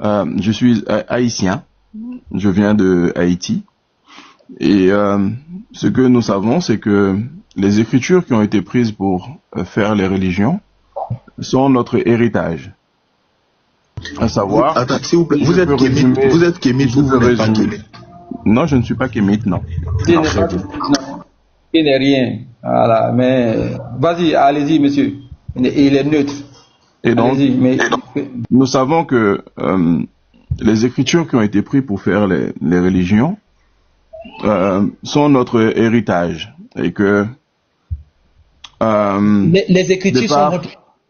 Je suis haïtien. Je viens de Haïti. Et ce que nous savons, c'est que les écritures qui ont été prises pour faire les religions sont notre héritage. À savoir... Attends, s'il vous plaît, vous êtes kémite ou vous n'êtes pas kémite? Non, je ne suis pas kémite, non. Il n'est rien. Voilà, mais vas-y, allez-y, monsieur. Il est neutre. Et donc, nous savons que les écritures qui ont été prises pour faire les religions sont notre héritage. Et que les écritures sont votre...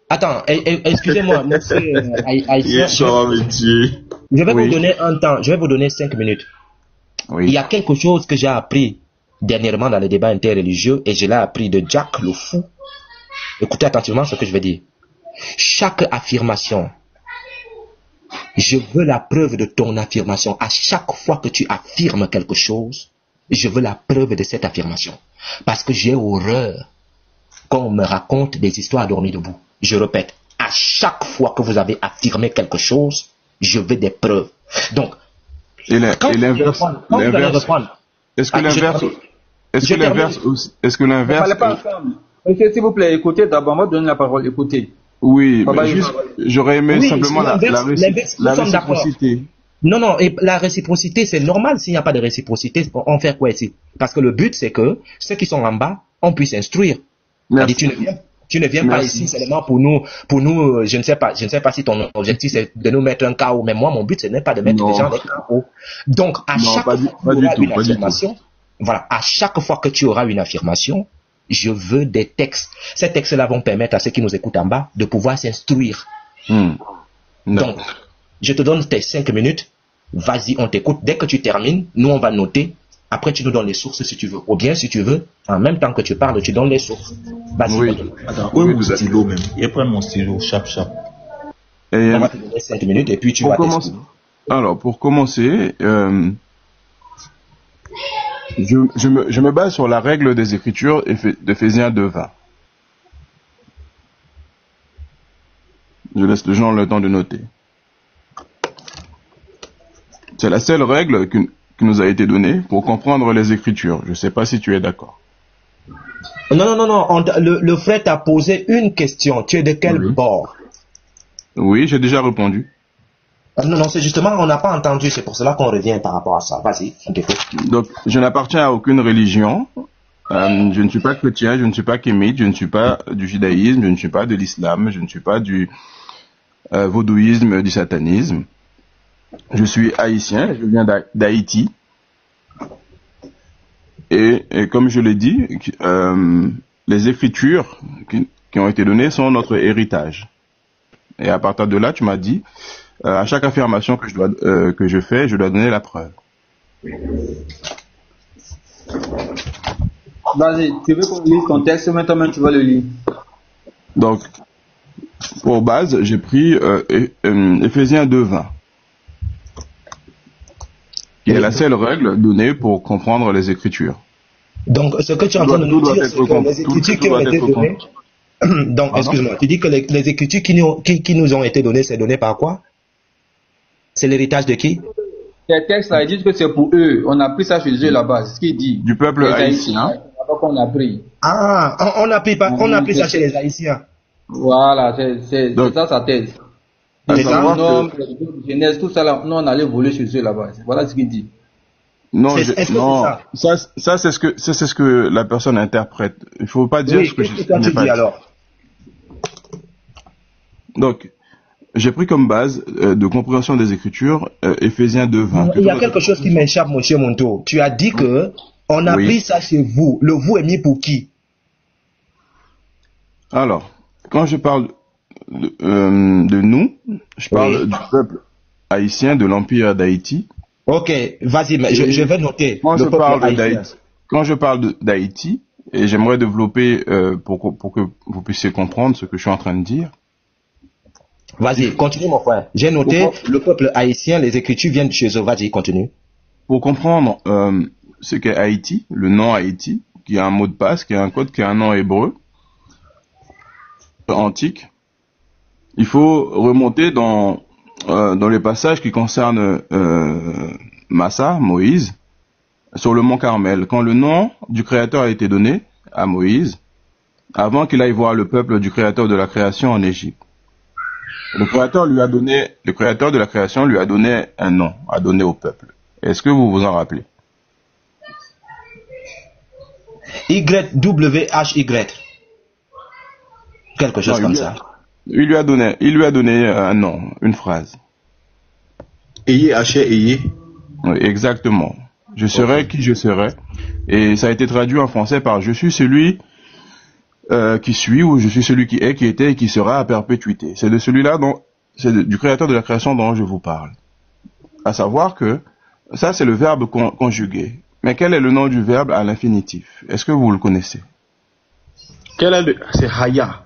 Attends, excusez-moi, monsieur Haïtien. Je vais vous donner un temps, je vais vous donner 5 minutes. Oui. Il y a quelque chose que j'ai appris dernièrement dans les débats interreligieux et je l'ai appris de Jack le Fou. Écoutez attentivement ce que je vais dire. Chaque affirmation, je veux la preuve de ton affirmation. À chaque fois que tu affirmes quelque chose, je veux la preuve de cette affirmation. Parce que j'ai horreur qu'on me raconte des histoires dormies debout. Je répète, à chaque fois que vous avez affirmé quelque chose, je veux des preuves. Donc, l'inverse, est-ce que l'inverse, Monsieur, s'il vous plaît, écoutez d'abord, on va donner la parole, écoutez. Oui, mais j'aurais aimé simplement la réciprocité. Non, et la réciprocité, c'est normal. S'il n'y a pas de réciprocité, on fait quoi ici? Parce que le but, c'est que ceux qui sont en bas, on puisse instruire. Tu ne viens pas ici seulement pour nous, je ne sais pas si ton objectif c'est de nous mettre un chaos, mais moi, mon but, ce n'est pas de mettre les gens dans le chaos. Donc, à chaque fois que tu auras une affirmation, je veux des textes. Ces textes-là vont permettre à ceux qui nous écoutent en bas de pouvoir s'instruire. Donc, je te donne tes 5 minutes. Vas-y, on t'écoute. Dès que tu termines, nous, on va noter. Après, tu nous donnes les sources si tu veux. Ou bien, si tu veux, en même temps que tu parles, tu donnes les sources. Vas-y. Oui. Attends, où est mon stylo même? Il prend mon stylo, chap. On va te donner 5 minutes et puis tu vas t'exprimer. Alors, pour commencer, Je me base sur la règle des Écritures d'Éphésiens 2:20. Je laisse les gens le temps de noter. C'est la seule règle qui nous a été donnée pour comprendre les Écritures. Je ne sais pas si tu es d'accord. Non. Le frère t'a posé une question. Tu es de quel bord? Oui, j'ai déjà répondu. Non, c'est justement, on n'a pas entendu. C'est pour cela qu'on revient par rapport à ça. Vas-y, on t'écoute. Donc, je n'appartiens à aucune religion. Je ne suis pas chrétien, je ne suis pas kémite, je ne suis pas du judaïsme, je ne suis pas de l'islam, je ne suis pas du vaudouisme, du satanisme. Je suis haïtien, je viens d'Haïti. Et comme je l'ai dit, les Écritures qui ont été données sont notre héritage. Et à partir de là, tu m'as dit, à chaque affirmation que je fais, je dois donner la preuve. Vas-y, tu veux qu'on lise ton texte, maintenant tu vas le lire. Donc, pour base, j'ai pris Éphésiens 2:20, qui est la seule règle donnée pour comprendre les Écritures. Donc, ce que tu es en train de nous dire, c'est que les Écritures qui ont été données... Donc, excuse-moi, tu dis que les Écritures qui nous ont été données, c'est donné par quoi? C'est l'héritage de qui? Les textes là, ils disent que c'est pour eux. On a pris ça chez eux là-bas. C'est ce qu'il dit. Du peuple haïtien. On a pris. Ah, on a pris ça chez les Haïtiens. Voilà, c'est ça sa thèse. C'est ça? Non, Genèse, tout ça là, nous on allait voler chez eux là-bas. Voilà ce qu'il dit. Non, Est-ce que c'est ça c'est ce que la personne interprète. Il faut pas dire ce que je n'ai pas dit. Alors. Donc, j'ai pris comme base de compréhension des Écritures Éphésiens 2:20. Il y a quelque chose qui m'échappe, monsieur Monto. Tu as dit que on a pris ça chez vous. Le vous est mis pour qui? Alors, quand je parle de nous, je parle du peuple haïtien, de l'Empire d'Haïti. Ok, vas-y, mais je vais noter. Quand je parle d'Haïti, et j'aimerais développer pour que vous puissiez comprendre ce que je suis en train de dire. Vas-y, continue mon frère. J'ai noté le peuple haïtien, les Écritures viennent de chez eux. Vas-y, continue. Pour comprendre ce qu'est Haïti, le nom Haïti, qui a un mot de passe, qui a un code, qui a un nom hébreu antique, il faut remonter dans les passages qui concernent Massa, Moïse, sur le mont Carmel, quand le nom du Créateur a été donné à Moïse, avant qu'il aille voir le peuple du Créateur de la création en Égypte. Le Créateur de la création lui a donné un nom, a donné au peuple. Est-ce que vous vous en rappelez? YWHY. Quelque chose comme ça. Il lui a donné un nom, une phrase. Ayez, haché, ayez. Oui, exactement. Je serai qui je serai. Et ça a été traduit en français par je suis celui qui suis, ou je suis celui qui est, qui était et qui sera à perpétuité. C'est de celui-là du Créateur de la création dont je vous parle. À savoir que ça c'est le verbe conjugué. Mais quel est le nom du verbe à l'infinitif? Est-ce que vous le connaissez? C'est Haya.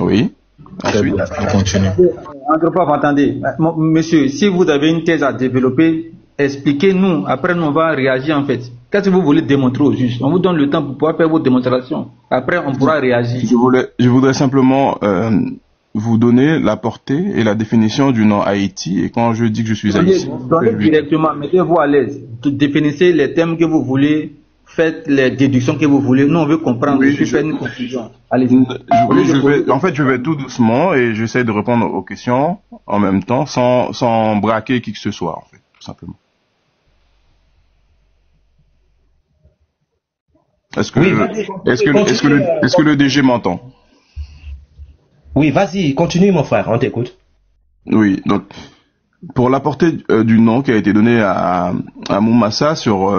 Oui. Ensuite, on continue. Attendez. Monsieur, si vous avez une thèse à développer, expliquez-nous. Après, nous on va réagir en fait. Qu'est-ce que vous voulez démontrer au juge? On vous donne le temps pour pouvoir faire vos démonstrations. Après, on pourra réagir. Je voudrais simplement vous donner la portée et la définition du nom Haïti. Et quand je dis que je suis haïtien, donnez directement, mettez-vous à l'aise. Définissez les thèmes que vous voulez. Faites les déductions que vous voulez. Nous, on veut comprendre. Oui, faire une conclusion. Allez. Je vais tout doucement et j'essaie de répondre aux questions en même temps, sans braquer qui que ce soit, en fait, tout simplement. Est-ce que le DG m'entend? Oui, vas-y, continue, mon frère, on t'écoute. Oui, donc, pour la portée du nom qui a été donné à Moumassa sur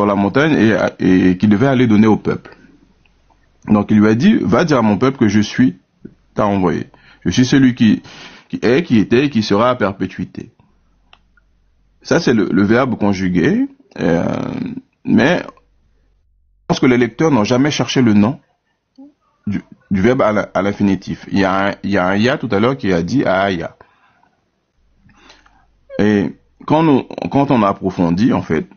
la montagne et qu'il devait aller donner au peuple. Donc il lui a dit, va dire à mon peuple que je suis, t'as envoyé. Je suis celui qui est, qui était et qui sera à perpétuité. Ça c'est le verbe conjugué, mais je pense que les lecteurs n'ont jamais cherché le nom du verbe à l'infinitif. Il y a un ya tout à l'heure qui a dit Aya. Et quand on approfondit, en fait,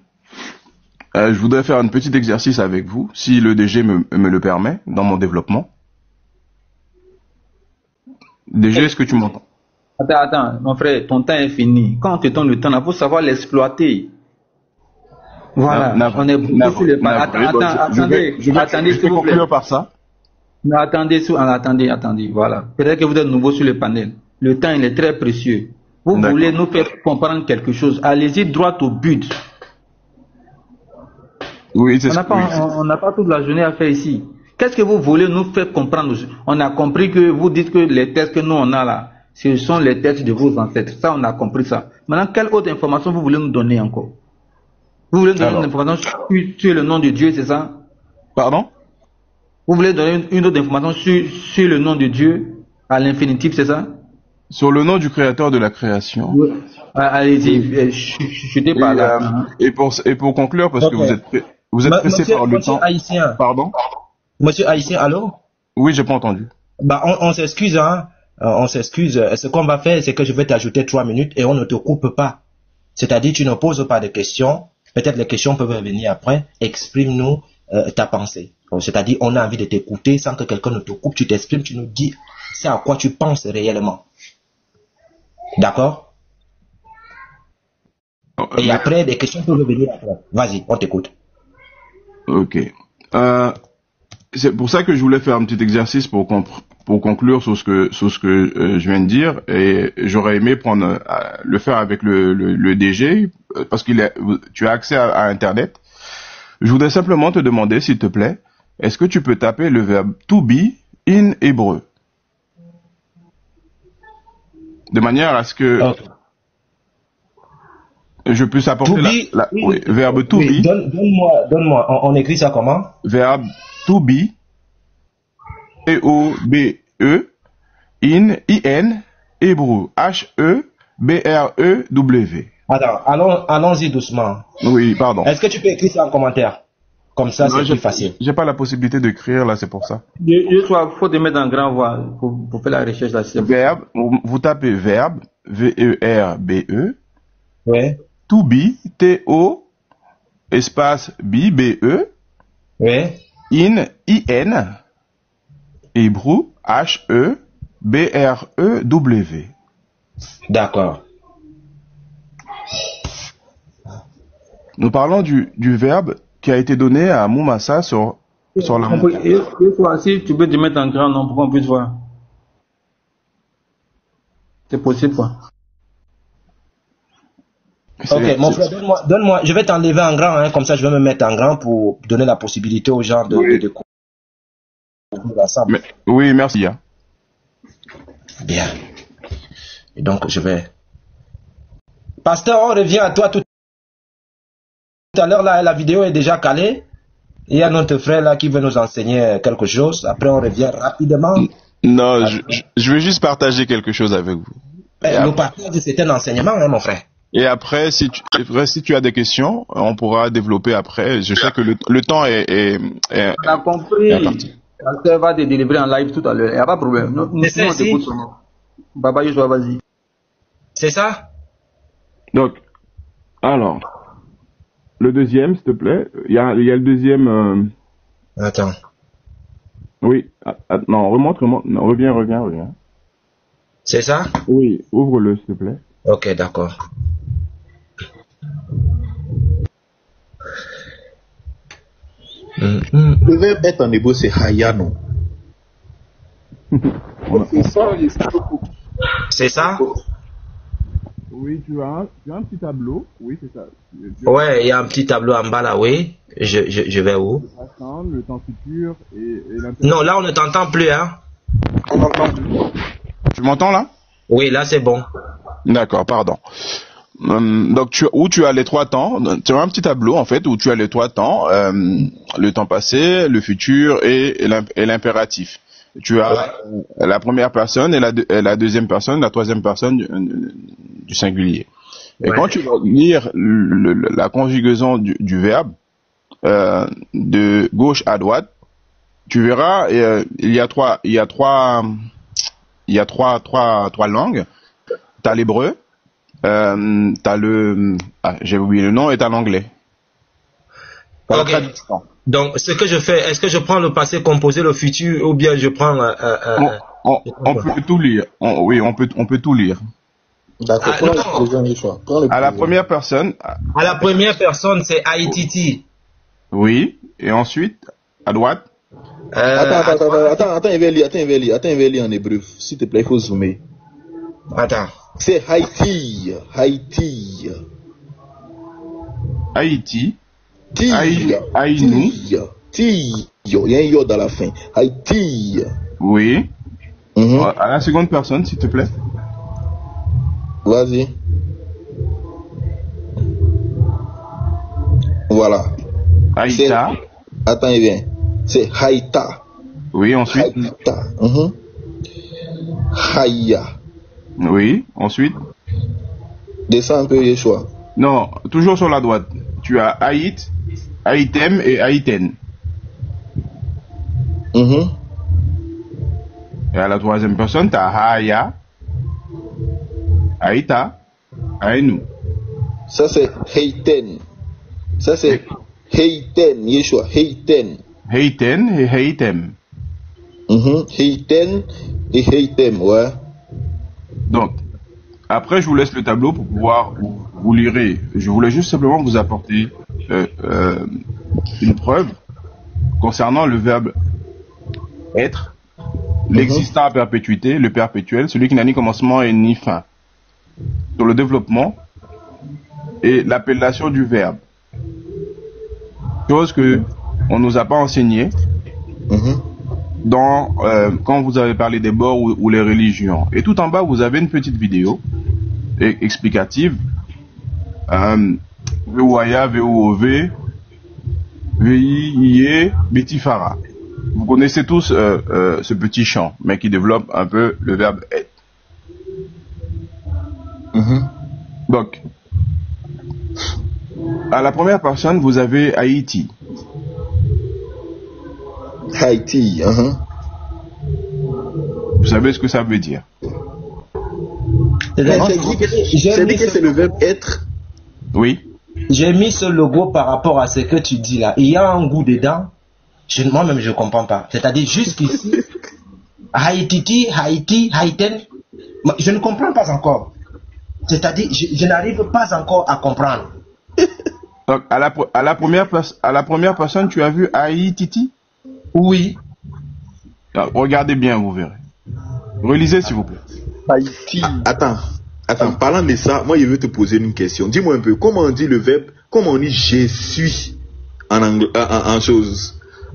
je voudrais faire un petit exercice avec vous, si le DG me le permet, dans mon développement. DG, est-ce que tu m'entends? Attends, mon frère, ton temps est fini. Quand on te donne le temps, il faut savoir l'exploiter. Voilà, on est beaucoup sur le panel. Attendez, je vais conclure par ça. Mais attendez, voilà. Peut-être que vous êtes nouveau sur le panel. Le temps, il est très précieux. Vous voulez nous faire comprendre quelque chose. Allez-y droit au but. Oui, c'est on n'a pas toute la journée à faire ici. Qu'est-ce que vous voulez nous faire comprendre? On a compris que vous dites que les textes que nous on a là, ce sont les textes de vos ancêtres. Ça, on a compris ça. Maintenant, quelle autre information vous voulez nous donner encore? Vous voulez donner une information sur le nom de Dieu, c'est ça? Pardon? Vous voulez donner une autre information sur le nom de Dieu à l'infinitif, c'est ça? Sur le nom du créateur de la création. Oui. Allez-y, chutez par là. Et pour conclure, parce que vous êtes pressé par le temps. Haïtien. Pardon? Monsieur Haïtien, allô? Oui, j'ai pas entendu. Bah, on s'excuse, hein. On s'excuse. Ce qu'on va faire, c'est que je vais t'ajouter 3 minutes et on ne te coupe pas. C'est-à-dire, tu ne poses pas de questions. Peut-être les questions peuvent venir après. Exprime-nous ta pensée. C'est-à-dire, on a envie de t'écouter sans que quelqu'un ne te coupe. Tu t'exprimes, tu nous dis c'est à quoi tu penses réellement. D'accord? Et après, des questions peuvent venir après. Vas-y, on t'écoute. Ok. C'est pour ça que je voulais faire un petit exercice pour conclure sur ce que je viens de dire, et j'aurais aimé le faire avec le DG parce tu as accès à Internet. Je voudrais simplement te demander, s'il te plaît, est-ce que tu peux taper le verbe to be in hébreu de manière à ce que je puisse apporter verbe to be. Donne-moi. On écrit ça comment? Verbe to be, T-O-B-E, in, hébreu, H-E-B-R-E-W. Allons-y doucement. Oui, pardon. Est-ce que tu peux écrire ça en commentaire? Comme ça, c'est plus facile. J'ai pas la possibilité d'écrire là, c'est pour ça. Il faut te mettre en grand voix pour faire la recherche là. Verbe, vous tapez verbe, V-E-R-B-E. Ouais. To be, T-O, espace B, B-E. Ouais. In, I-N. Hébreu, H-E-B-R-E-W. D'accord. Nous parlons du verbe qui a été donné à Moumassa sur la montagne. Si tu peux te mettre en grand nom pour qu'on puisse voir. C'est possible, quoi. Ok, mon frère, donne-moi. Je vais t'enlever en grand, hein, comme ça je vais me mettre en grand pour donner la possibilité aux gens de découvrir ensemble. Oui, merci. Hein. Bien. Et donc, je vais... Pasteur, on revient à toi tout à l'heure. Là, la vidéo est déjà calée. Il y a notre frère là qui veut nous enseigner quelque chose. Après, on revient rapidement. Non, je vais juste partager quelque chose avec vous. Le partage, c'est un enseignement, hein, mon frère. Et après, si tu as des questions, on pourra développer après. Je sais que le temps est on a compris. Pasteur va te délivrer en live tout à l'heure. Il n'y a pas de problème. Nous on t'écoute seulement. Baba Yoshua, vas-y. C'est ça? Donc, alors, le deuxième, s'il te plaît. Il y a le deuxième. Attends. Oui. Non, remonte. Non, reviens. C'est ça? Oui, ouvre-le, s'il te plaît. Ok, d'accord. Le verbe être en hébreu, c'est hayano. C'est ça? Oui, tu as un petit tableau. Oui, c'est ça. Ouais, il y a un petit tableau en bas là, oui. Je vais où? Le temps futur et non, là on ne t'entend plus, hein. On n'entend plus. Tu m'entends là? Oui, là c'est bon. D'accord, pardon. Donc tu as les 3 temps, tu as un petit tableau en fait où tu as les 3 temps, le temps passé, le futur et l'impératif. Tu as la première personne et la deuxième personne, la troisième personne du singulier. Et quand tu vas lire la conjugaison du verbe de gauche à droite, tu verras il y a trois langues. T'as l'hébreu, t'as le... Ah, j'ai oublié le nom, est en anglais. T'as la Ok. traduction. Donc, ce que je fais, est-ce que je prends le passé composé, le futur, ou bien je prends... On peut tout lire. Oui, on peut tout lire. D'accord, Ah, prends non. le présent, Yeshua. Prends le À la présent. première personne, À la première personne, c'est Haïti. oui, et ensuite, à droite, Attends, il va lire en hébreu. S'il te plaît, il faut zoomer. Attends. C'est Haïti. Haïti. Haïti, Tia. Aïnou. Tia. Il y a un yo dans la fin. Haïti. oui. Mhm. À la seconde personne, s'il te plaît. Vas-y. Voilà. Haïta, Attends, il vient. C'est Haïta. oui, ensuite, Haïta. Mhm. Haïa. oui, ensuite. Descends un peu, Yeshua. Non, toujours sur la droite. Tu as Haït, Haïtem et Haïten. Mhm. Et à la troisième personne, tu as Haïa, Haïta, Aïnou. Ça, c'est Haïten. Ça, c'est Haïten, Yeshua. Haïten. Haïten et Haïtem. Mhm. Haïten et Haïtem, ouais. Donc, après, je vous laisse le tableau pour pouvoir vous lirez. Je voulais juste simplement vous apporter une preuve concernant le verbe être, l'existant à perpétuité, le perpétuel, celui qui n'a ni commencement et ni fin. Sur le développement et l'appellation du verbe. Chose que on nous a pas enseigné dans quand vous avez parlé des bords ou les religions. Et tout en bas, vous avez une petite vidéo explicative. Vouaya, Vouove, Veye, Betifara. Vous connaissez tous ce petit chant, mais qui développe un peu le verbe être. Donc, à la première personne, vous avez Haïti. Haïti, Vous savez ce que ça veut dire? C'est dit que c'est le verbe être. Oui. J'ai mis ce logo par rapport à ce que tu dis là. Il y a un goût dedans. Moi-même, je ne comprends pas. C'est-à-dire, jusqu'ici, Haïti, Haïti, Haïten, je ne comprends pas encore. C'est-à-dire, je n'arrive pas encore à comprendre. Donc, à la première personne, tu as vu Haïti? Oui. Alors, regardez bien, vous verrez. Relisez, s'il vous plaît. Haïti. Attends, parlant de ça, moi je veux te poser une question. Dis-moi un peu, comment on dit le verbe, comment on dit je suis en anglais,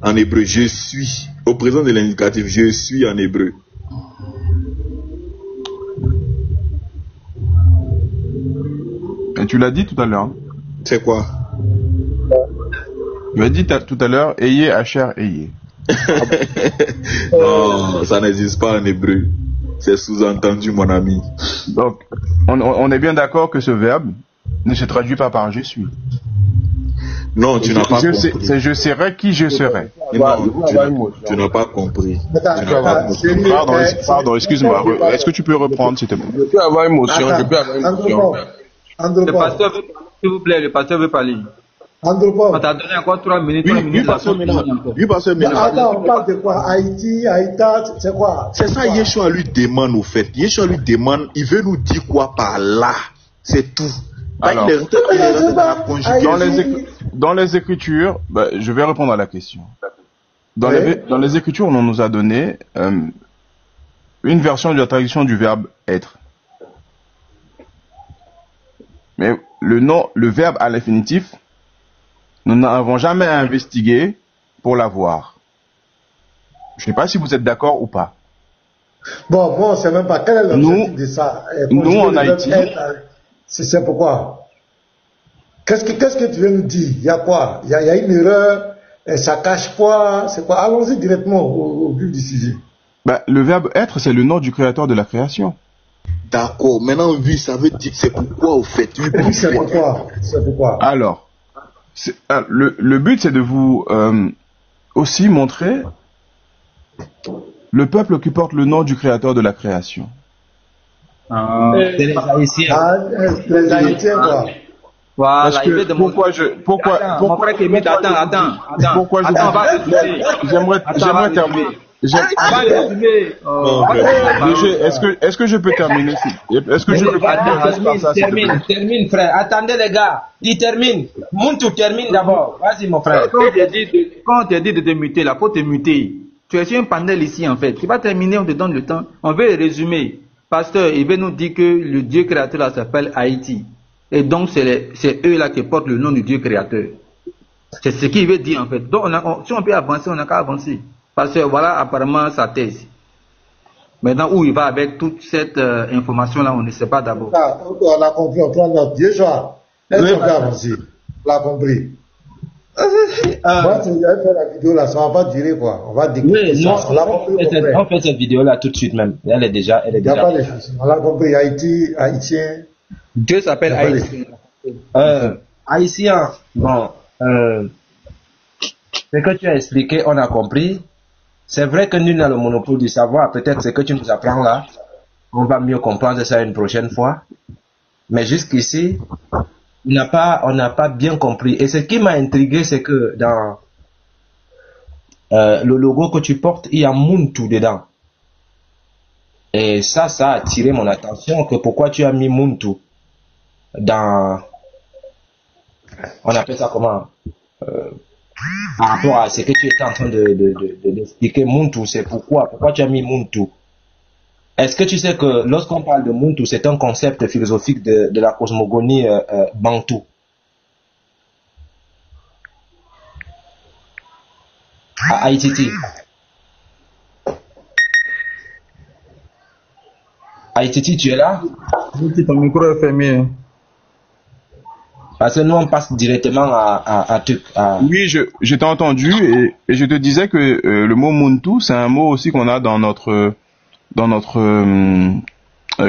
en hébreu, je suis. Au présent de l'indicatif, je suis en hébreu. Et tu l'as dit tout à l'heure. Hein? C'est quoi? Tu as dit tout à l'heure, ayez, Asher, ayez. Non, ça n'existe pas en hébreu. C'est sous-entendu, mon ami. Donc, on est bien d'accord que ce verbe ne se traduit pas par je suis. Non, tu n'as pas compris. C'est je serai qui je serai. Non, tu n'as pas compris. Pardon, excuse-moi. Est-ce que tu peux reprendre, s'il te plaît? Je peux avoir une motion, je peux avoir une motion. Le pasteur veut, s'il vous plaît, le pasteur veut parler. Andropov. On t'a donné encore 3 minutes. Oui, pasteur maintenant. Attends, on parle de quoi? Haïti, Haïta, c'est quoi? C'est ça, Yeshua lui demande au fait. Yeshua lui demande, il veut nous dire quoi par là? C'est tout. Alors, Il est rentré dans la conjugaison. dans les Écritures, je vais répondre à la question. Dans les Écritures, on nous a donné une version de la traduction du verbe être. Mais le verbe à l'infinitif, nous n'avons jamais investigué pour l'avoir. Je ne sais pas si vous êtes d'accord ou pas. Bon, moi, on ne sait même pas quel est l'objectif de ça. Nous, en Haïti. C'est pourquoi. Qu'est-ce que tu veux nous dire? Il y a quoi? Il y a une erreur, ça cache quoi? C'est quoi? Allons-y directement au vif du sujet. Le verbe être, c'est le nom du créateur de la création. D'accord. Maintenant, oui, ça veut dire c'est pourquoi au fait. Oui, c'est pourquoi. Alors, le but, c'est de vous aussi montrer le peuple qui porte le nom du créateur de la création. C'est les Haïtiens. Les Haïtiens, quoi. Voilà, Parce il veut que demander. Attends, mon frère Kémit, attends. pourquoi je Attends, on va résumer. j'aimerais terminer. On va résumer. Est-ce que je peux terminer? Est-ce que je peux terminer par ça, s'il te plaît? Termine, frère. Attendez, les gars. Il termine. Muntu termine d'abord. Vas-y, mon frère. Quand on te dit de te muter, là, faut te muter. Tu es sur un panel ici, en fait. Tu vas terminer, on te donne le temps. On veut résumer. Pasteur, il veut nous dire que le Dieu créateur là s'appelle Haïti. Et donc, c'est eux là qui portent le nom du Dieu créateur. C'est ce qu'il veut dire, en fait. Donc, si on peut avancer, on n'a qu'à avancer. Parce que voilà, apparemment, sa thèse. Maintenant, où il va avec toute cette information là, on ne sait pas d'abord. On a compris, on prend notre Dieu, Joa. Est-ce qu'on peut avancer? On l'a compris. Moi, si j'avais fait la vidéo là, ça va pas durer quoi. On va découper ça. On l'a compris. On fait cette vidéo là tout de suite même. Elle est déjà. Il n'y a pas de soucis. On l'a compris. Haïti, Haïtien. Dieu s'appelle Haïti. Haïtien. Bon. Ce que tu as expliqué, on a compris. C'est vrai que nous, on a le monopole du savoir. Peut-être ce que tu nous apprends là, on va mieux comprendre ça une prochaine fois. Mais jusqu'ici, on n'a pas bien compris. Et ce qui m'a intrigué, c'est que dans le logo que tu portes, il y a Muntu dedans. Et ça a attiré mon attention. Que pourquoi tu as mis Muntu dans... On appelle ça comment par rapport à ce que tu étais en train d'expliquer, Muntu, c'est pourquoi tu as mis Muntu. Est-ce que tu sais que lorsqu'on parle de Muntu, c'est un concept philosophique de la cosmogonie bantou? À Haïti. Haïti, tu es là? Ton micro est fermé. Parce que nous, on passe directement à Oui, je t'ai entendu et je te disais que le mot Muntu, c'est un mot aussi qu'on a dans notre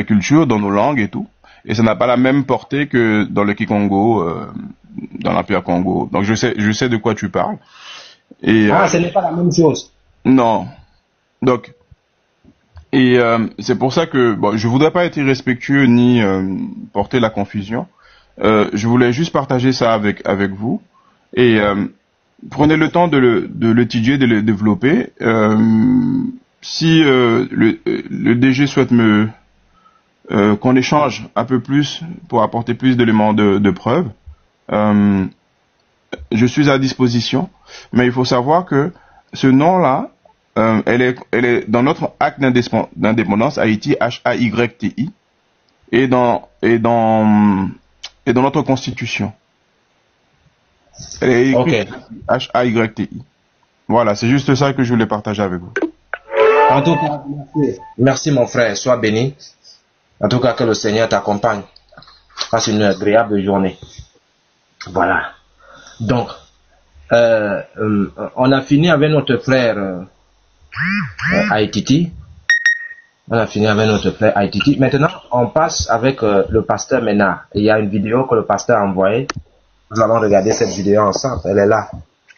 culture, dans nos langues et tout. Et ça n'a pas la même portée que dans le Kikongo, dans l'Empire Congo. Donc je sais de quoi tu parles. Et, ce n'est pas la même chose. Non. Donc, et c'est pour ça que je voudrais pas être irrespectueux ni porter la confusion. Je voulais juste partager ça avec vous et prenez le temps de l'étudier, de le développer. Si le DG souhaite qu'on échange un peu plus pour apporter plus d'éléments de preuve, je suis à disposition. Mais il faut savoir que ce nom-là, elle est dans notre acte d'indépendance Haïti, H-A-Y-T-I, et dans notre constitution. Elle est écrite H-A-Y-T-I. Voilà, c'est juste ça que je voulais partager avec vous. En tout cas, merci mon frère, sois béni. En tout cas, que le Seigneur t'accompagne. Passe une agréable journée. Voilà. Donc, on a fini avec notre frère Haïti. On a fini avec notre frère Haïti. Maintenant, on passe avec le pasteur Ménard. Il y a une vidéo que le pasteur a envoyée. Nous allons regarder cette vidéo ensemble. Elle est là.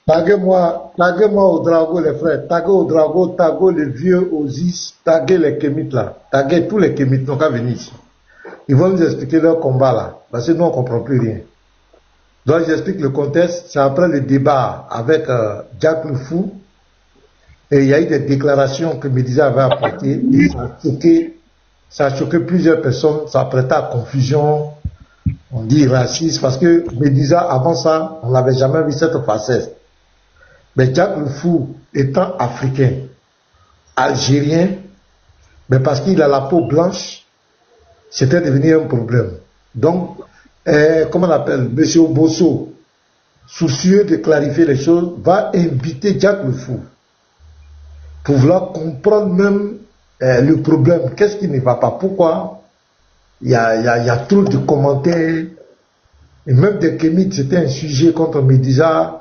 Taguez-moi au drago, les frères. Taguez au drago, taguez les vieux Osis, taguez les kémites là. Taguez tous les kémites, n'ont qu'à venir ici. Ils vont nous expliquer leur combat là. Parce que nous, on ne comprend plus rien. Donc, j'explique le contexte. C'est après le débat avec Jack le Fou. Et il y a eu des déclarations que Médisa avait apportées. Ça a choqué plusieurs personnes. Ça a prêté à confusion. On dit raciste. Parce que Médisa, avant ça, on n'avait jamais vu cette facette. Mais Jack le Fou, étant africain, algérien, mais parce qu'il a la peau blanche, c'était devenu un problème. Donc, comment on appelle, M. Bosso, soucieux de clarifier les choses, va inviter Jack le Fou pour vouloir comprendre même le problème. Qu'est-ce qui ne va pas? Pourquoi il y a trop de commentaires, et même des kémites, c'était un sujet contre Médisa.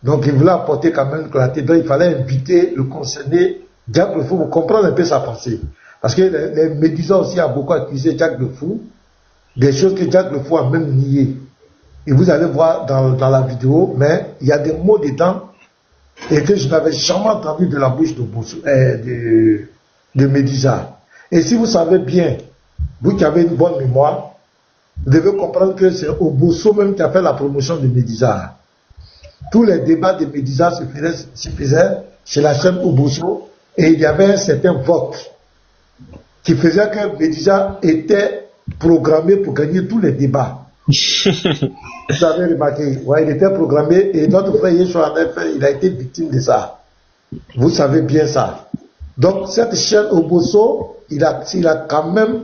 Donc il voulait apporter quand même clarté. Donc il fallait inviter le concerné, Jack le Fou, pour comprendre un peu sa pensée. Parce que les Médisa aussi a beaucoup accusé Jack le Fou, des choses que Jack le Fou a même niées. Et vous allez voir dans la vidéo, mais il y a des mots dedans et que je n'avais jamais entendu de la bouche de Médisa. Et si vous savez bien vous qui avez une bonne mémoire, vous devez comprendre que c'est Obosso même qui a fait la promotion de Médisa. Tous les débats de Médisa se faisaient chez la chaîne Obosso et il y avait un certain vote qui faisait que Médisa était programmé pour gagner tous les débats. Vous avez remarqué, ouais, il était programmé et notre frère Yeshua, il a été victime de ça. Vous savez bien ça. Donc cette chaîne Obosso, il a quand même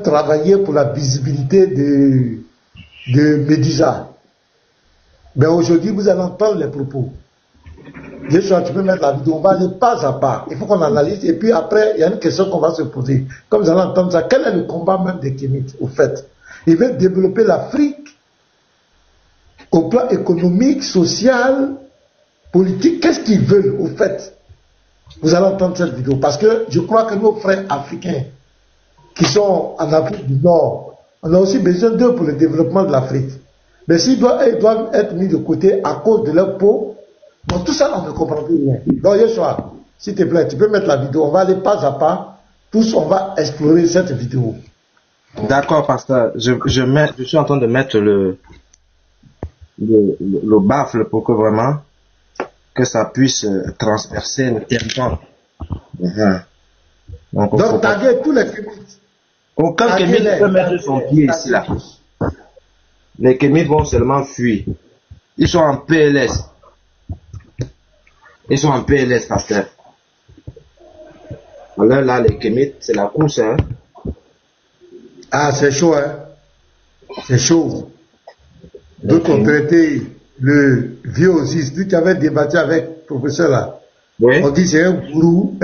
travaillé pour la visibilité de Médisa. Mais aujourd'hui, vous allez entendre les propos. Yeshua, tu peux mettre la vidéo, on va aller pas à pas. Il faut qu'on analyse et puis après, il y a une question qu'on va se poser. Comme vous allez entendre ça, quel est le combat même des Kémites, au fait? Ils veulent développer l'Afrique au plan économique, social, politique. Qu'est-ce qu'ils veulent, au fait? Vous allez entendre cette vidéo. Parce que je crois que nos frères africains qui sont en Afrique du Nord, on a aussi besoin d'eux pour le développement de l'Afrique. Mais s'ils doivent être mis de côté à cause de leur peau, bon, tout ça, on ne comprend plus rien. Donc, Yeshua, s'il te plaît, tu peux mettre la vidéo. On va aller pas à pas. Tous, on va explorer cette vidéo. D'accord, pasteur. Je suis en train de mettre le baffle pour que vraiment que ça puisse transpercer le territoire. Donc, taguer tous les Kémites. Aucun Kémite ne peut mettre son pied ici, là. Les Kémites vont seulement fuir. Ils sont en PLS. Ils sont en PLS, pasteur. Alors là, les Kémites, c'est la course, hein. Ah, c'est chaud, hein. C'est chaud. D'autres ont traité le vieux Osiris, lui qui avait débattu avec le professeur là. Oui. On dit c'est un gourou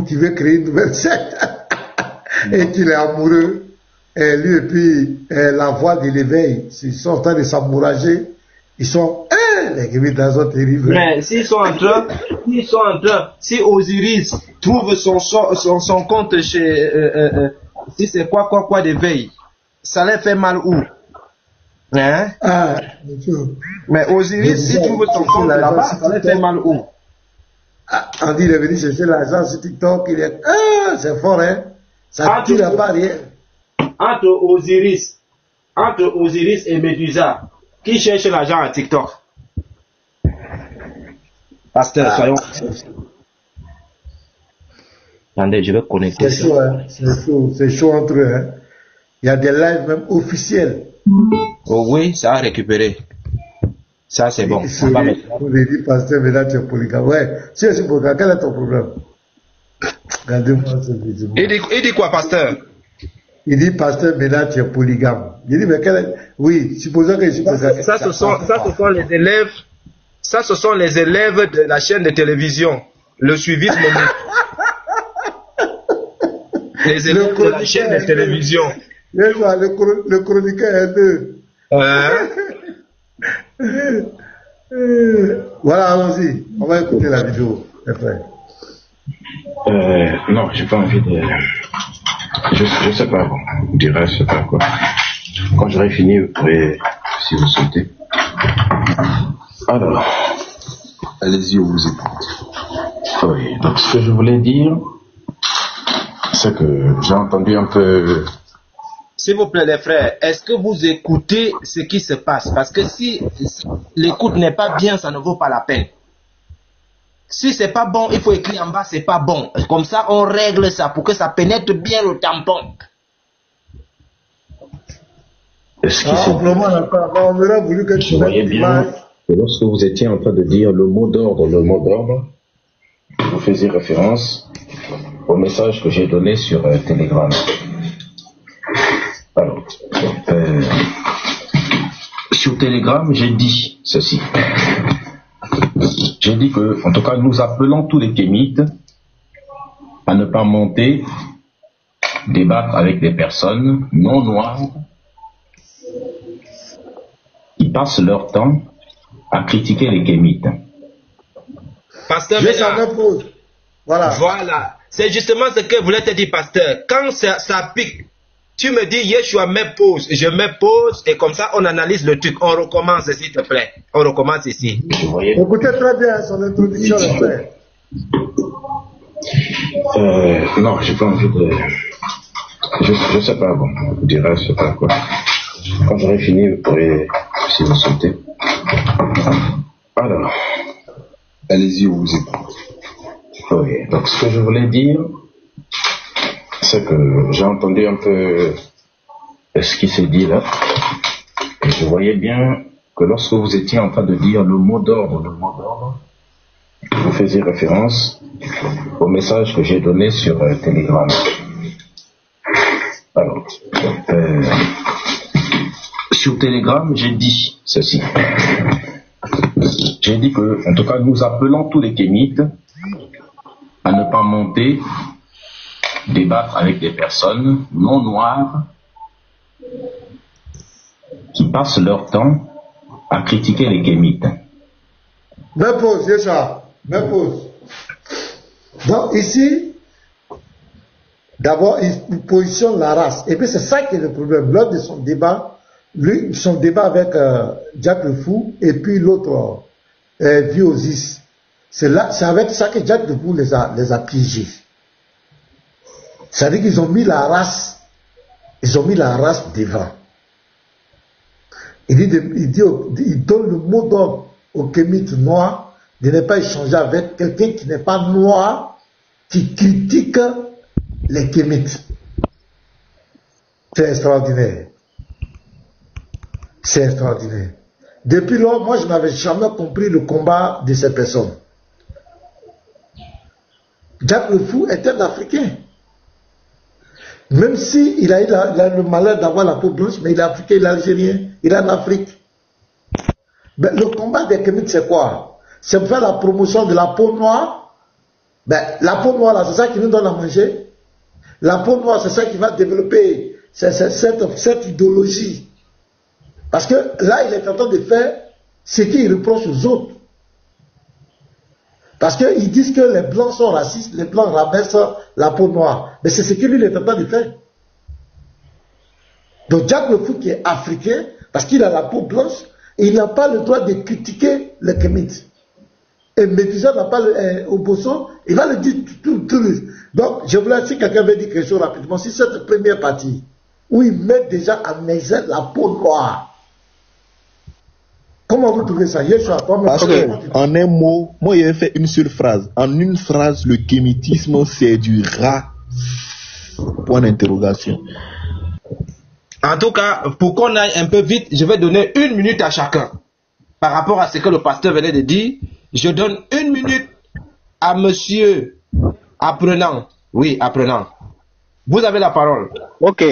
qui veut créer une nouvelle secte et qu'il est amoureux. Et lui et puis la voix de l'éveil, ils sont en train de s'amourager. Ils sont les Kémites sont terribles. Mais s'ils sont en train, si Osiris trouve son compte chez si c'est quoi d'éveil, ça les fait mal où? Hein? Ah, mais Osiris, s'il trouve son compte là-bas, ça les fait mal où? Ah, on dit il est venu chercher l'argent sur TikTok, il est... Ah, c'est fort, hein? Ça tire la barrière. Entre Osiris et Médusa, qui cherche l'argent à TikTok? Pasteur, soyons... Attendez, je vais connecter. C'est chaud, hein? C'est chaud entre eux, hein? Il y a des lives même officiels. Oh oui, ça a récupéré. Ça, c'est bon. On va mettre. Vous avez dit, pasteur, mais là, tu es polygame. Ouais, si tu es polygame, quel est ton problème? Regardez-moi ce vidéo. Il dit quoi, pasteur? Il dit, pasteur, mais là, tu es polygame. Il dit, mais quel est... Oui, supposons que je suis polygame. Ça, ce sont les élèves. Ça, ce sont les élèves de la chaîne de télévision. Le suivisme. Les élèves de la chaîne de télévision. Le chroniqueur est deux. Voilà, allons-y. On va écouter la vidéo. Non, j'ai pas envie de... Je sais pas, bon. On dirait, je sais pas quoi. Quand j'aurai fini, vous pourrez, si vous souhaitez. Alors, allez-y, on vous écoute. Oui, donc ce que je voulais dire, c'est que j'ai entendu un peu... S'il vous plaît, les frères, est-ce que vous écoutez ce qui se passe? Parce que si l'écoute n'est pas bien, ça ne vaut pas la peine. Si c'est pas bon, il faut écrire en bas, c'est pas bon. Comme ça, on règle ça pour que ça pénètre bien le tampon. Est-ce on aurait voulu que tu voyais bien que lorsque vous étiez en train de dire le mot d'ordre, vous faisiez référence au message que j'ai donné sur Telegram. Alors, sur Telegram, j'ai dit ceci. J'ai dit que, en tout cas, nous appelons tous les Kémites à ne pas monter, débattre avec des personnes non noires qui passent leur temps à critiquer les Kémites. Pasteur, voilà. C'est justement ce que voulait te dire, pasteur. Quand ça pique, tu me dis, Yeshua, mets pause. Je mets pause et comme ça, on analyse le truc. On recommence, s'il te plaît. On recommence ici. Écoutez très bien son introduction, frère. Non, j'ai pas envie de... Je sais pas, bon, je dirais, je sais pas quoi. Quand j'aurai fini, vous pourrez aussi me sauter. Alors. Allez-y, on vous écoute. Oui, donc ce que je voulais dire, c'est que j'ai entendu un peu ce qui s'est dit là. Et je voyais bien que lorsque vous étiez en train de dire le mot d'ordre, vous faisiez référence au message que j'ai donné sur Telegram. Alors, sur Telegram, j'ai dit ceci. J'ai dit que, en tout cas, nous appelons tous les kémites à ne pas monter, débattre avec des personnes non noires qui passent leur temps à critiquer les kémites. Même pause, c'est ça. Même pause. Donc ici, d'abord, il positionne la race. Et puis c'est ça qui est le problème. Lors de son débat, avec Jack le Fou et puis l'autre, Viosis, c'est avec ça que Jack le Fou les a piégés. C'est-à-dire qu'ils ont mis la race devant. Il donne le mot d'ordre aux kémites noirs de ne pas échanger avec quelqu'un qui n'est pas noir, qui critique les kémites. C'est extraordinaire. C'est extraordinaire. Depuis lors, moi, je n'avais jamais compris le combat de ces personnes. Jack le Fou est un Africain. Même si il a le malheur d'avoir la peau blanche, mais il est africain, il est algérien, il est en Afrique. Ben, le combat des kémites, c'est quoi? C'est faire la promotion de la peau noire. Ben, la peau noire, là, c'est ça qui nous donne à manger. La peau noire, c'est ça qui va développer cette idéologie. Parce que là, il est en train de faire ce qu'il reproche aux autres. Parce qu'ils disent que les blancs sont racistes, les blancs rabaissent la peau noire. Mais c'est ce que lui est en train de faire. Donc Jack le Fou qui est africain, parce qu'il a la peau blanche, il n'a pas le droit de critiquer les kémites. Et Médusa n'a pas au Bosso, il va le dire tout. Donc je voulais, si quelqu'un veut dire quelque chose rapidement, si cette première partie, où ils mettent déjà en exergue la peau noire, comment vous trouvez ça? Parce que, en un mot, moi j'ai fait une seule phrase. En une phrase, le kémitisme c'est du rat. Point d'interrogation. En tout cas, pour qu'on aille un peu vite, je vais donner 1 minute à chacun. Par rapport à ce que le pasteur venait de dire, je donne 1 minute à monsieur apprenant. Oui, apprenant. Vous avez la parole. Ok.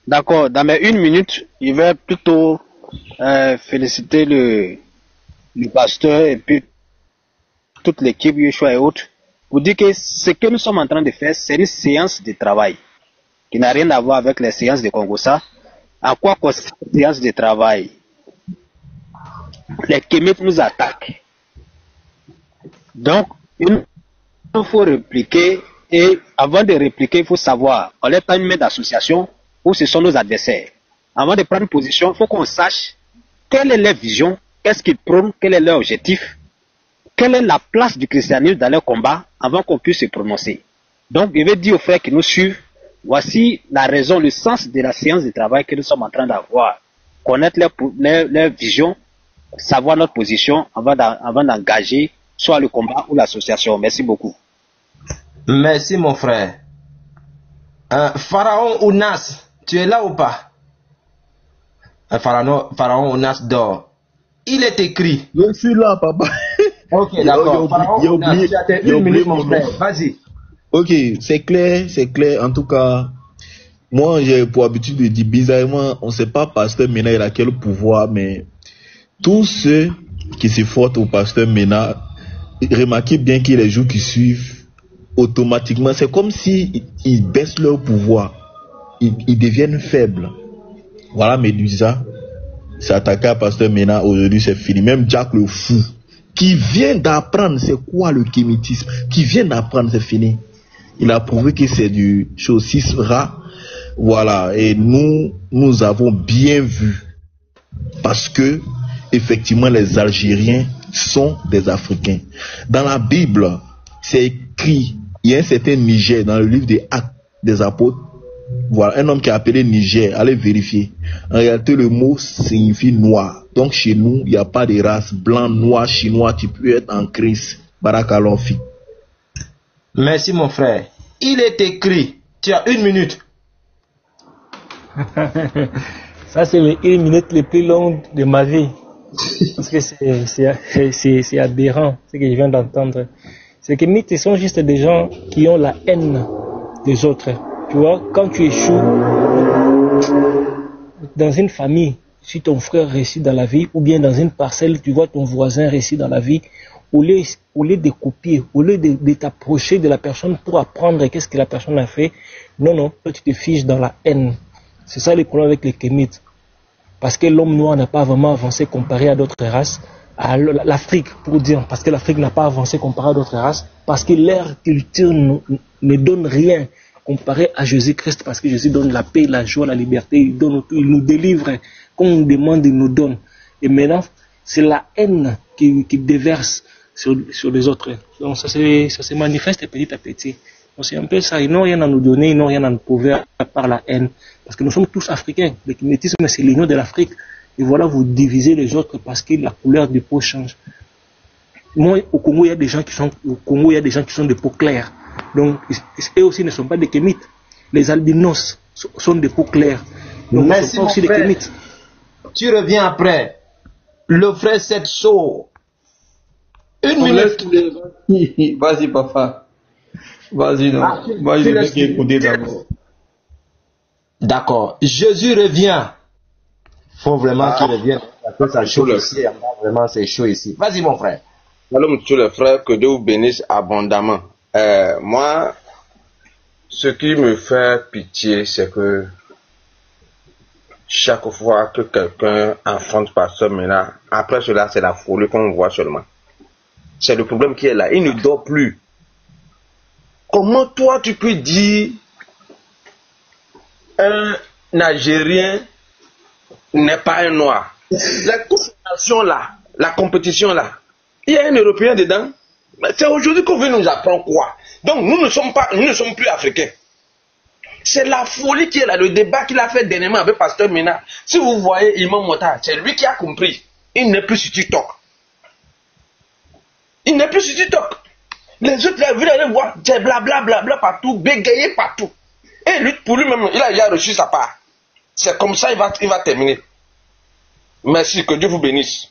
D'accord. Dans mes 1 minute, je vais plutôt féliciter le pasteur et puis toute l'équipe Yeshua et autres pour dire que ce que nous sommes en train de faire, c'est une séance de travail qui n'a rien à voir avec les séances de Congossa. À quoi consiste la séance de travail? Les kémites nous attaquent. Donc, il faut répliquer, et avant de répliquer, il faut savoir, on n'est pas une main d'association ou ce sont nos adversaires. Avant de prendre position, il faut qu'on sache quelle est leur vision, qu'est-ce qu'ils prônent, quel est leur objectif, quelle est la place du christianisme dans leur combat avant qu'on puisse se prononcer. Donc, je vais dire aux frères qui nous suivent, voici la raison, le sens de la séance de travail que nous sommes en train d'avoir. Connaître leur vision, savoir notre position avant d'engager soit le combat ou l'association. Merci beaucoup. Merci mon frère. Pharaon Ounas, tu es là ou pas? Pharaon Ounas dort. Il est écrit. Je suis là, papa. Ok, d'accord. Pharaon Ounas, tu as tes 1 minute, mon frère. Vas-y. Ok, c'est clair. En tout cas, moi, j'ai pour habitude de dire, bizarrement, on ne sait pas pasteur Mena il a quel pouvoir, mais tous ceux qui se frottent au pasteur Mena, remarquez bien que les jours qui suivent, automatiquement, c'est comme si ils baissent leur pouvoir. Ils deviennent faibles. Voilà, Médusa s'est attaqué à pasteur Mena, aujourd'hui c'est fini. Même Jack le Fou, qui vient d'apprendre c'est quoi le kémitisme, qui vient d'apprendre, c'est fini. Il a prouvé que c'est du saucisse rat. Voilà, et nous avons bien vu, parce que effectivement les Algériens sont des Africains. Dans la Bible, c'est écrit, il y a un certain Niger dans le livre des Actes des Apôtres, Voilà, un homme qui est appelé Niger, allez vérifier. En réalité, le mot signifie noir. Donc chez nous, il n'y a pas de race blanc, noir, chinois, tu peux être en crise. Barakalofi. Merci mon frère. Il est écrit, tu as 1 minute. Ça, c'est les 1 minute les plus longues de ma vie. Parce que c'est aberrant, ce que je viens d'entendre. C'est que mythes sont juste des gens qui ont la haine des autres. Tu vois, quand tu échoues dans une famille, si ton frère réussit dans la vie, ou bien dans une parcelle, tu vois ton voisin réussit dans la vie, au lieu de copier, au lieu de t'approcher de la personne pour apprendre qu'est-ce que la personne a fait, non, toi tu te fiches dans la haine. C'est ça le problème avec les kémites. Parce que l'homme noir n'a pas vraiment avancé comparé à d'autres races. À l'Afrique, pour dire, parce que l'Afrique n'a pas avancé comparé à d'autres races, parce que leur culture ne donne rien comparé à Jésus-Christ, parce que Jésus donne la paix, la joie, la liberté, il nous délivre, comme on demande, il nous donne. Et maintenant, c'est la haine qui déverse sur les autres. Donc ça se manifeste petit à petit. Donc c'est un peu ça, ils n'ont rien à nous donner, ils n'ont rien à nous prouver à part la haine. Parce que nous sommes tous africains. Le kémétisme, c'est l'union de l'Afrique. Et voilà, vous divisez les autres parce que la couleur de peau change. Moi, au Congo, il y a des gens qui sont de peau claire. Donc, eux aussi ne sont pas des kémites. Les albinos sont de peau claire. Donc, ils ne sont pas aussi des kémites. Tu reviens après. Le frère Setso. 1 minute. Vas-y, papa. Vas-y, non. Moi, je vais écouter d'abord. D'accord. Jésus revient. Faut vraiment qu'il revienne. Ça chaud ici. Vraiment, c'est chaud ici. Vas-y, mon frère. Salut, monsieur le frère, que Dieu vous bénisse abondamment. Moi, ce qui me fait pitié, c'est que chaque fois que quelqu'un affronte Pasteur Mena, après cela, c'est la folie qu'on voit seulement. C'est le problème qui est là. Il ne dort plus. Comment toi, tu peux dire un Algérien n'est pas un noir? La compétition là, il y a un Européen dedans. C'est aujourd'hui qu'on veut nous apprendre quoi? Donc nous ne sommes plus africains. C'est la folie qui est là, le débat qu'il a fait dernièrement avec Pasteur Mena. Si vous voyez Imam Mota, c'est lui qui a compris. Il n'est plus sur TikTok. Il n'est plus sur TikTok. Les autres là, vous allez voir, c'est blablabla partout, bégayé partout. Et lui, pour lui-même, il a déjà reçu sa part. C'est comme ça il va terminer. Merci, que Dieu vous bénisse.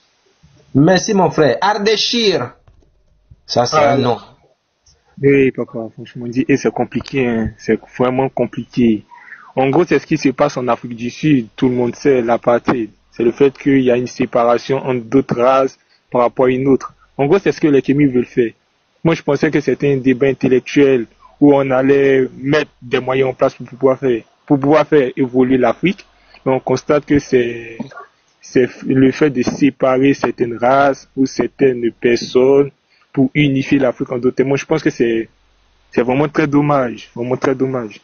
Merci mon frère. Ardeshir. Ça c'est un nom. Oui, papa, franchement dit, et c'est compliqué, hein. C'est vraiment compliqué. En gros, c'est ce qui se passe en Afrique du Sud. Tout le monde sait l'apartheid. C'est le fait qu'il y a une séparation entre d'autres races par rapport à une autre. En gros, c'est ce que les Kémis veulent faire. Moi, je pensais que c'était un débat intellectuel où on allait mettre des moyens en place pour pouvoir faire évoluer l'Afrique. Mais on constate que c'est le fait de séparer certaines races ou certaines personnes pour unifier l'Afrique en d'autres. Moi, je pense que c'est vraiment très dommage, vraiment très dommage.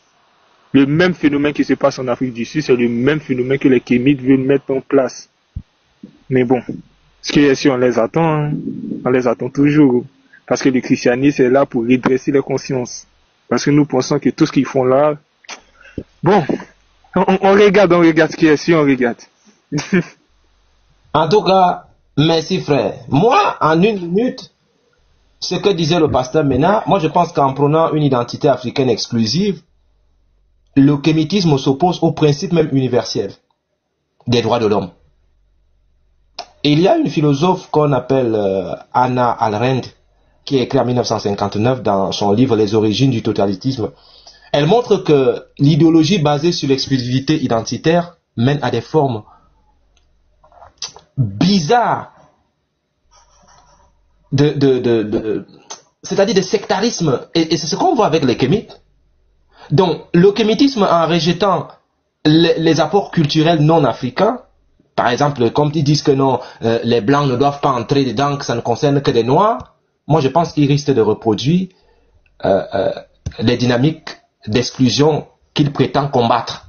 Le même phénomène qui se passe en Afrique du Sud, c'est le même phénomène que les Kémites veulent mettre en place. Mais bon, ce qui est sûr, on les attend, hein. On les attend toujours. Parce que le christianisme est là pour redresser les consciences. Parce que nous pensons que tout ce qu'ils font là, bon, on regarde ce qui est sûr, on regarde. En tout cas, merci frère. Moi, en 1 minute, ce que disait le pasteur Mena, moi je pense qu'en prenant une identité africaine exclusive, le kémitisme s'oppose au principe même universel des droits de l'homme. Et il y a une philosophe qu'on appelle Hannah Arendt, qui a écrit en 1959 dans son livre Les origines du totalitarisme. Elle montre que l'idéologie basée sur l'exclusivité identitaire mène à des formes bizarres c'est-à-dire de sectarisme. Et c'est ce qu'on voit avec les kémites. Donc, le kémitisme, en rejetant les apports culturels non africains, par exemple, comme ils disent que non, les blancs ne doivent pas entrer dedans, que ça ne concerne que des noirs, moi je pense qu'ils risquent de reproduire les dynamiques d'exclusion qu'ils prétendent combattre.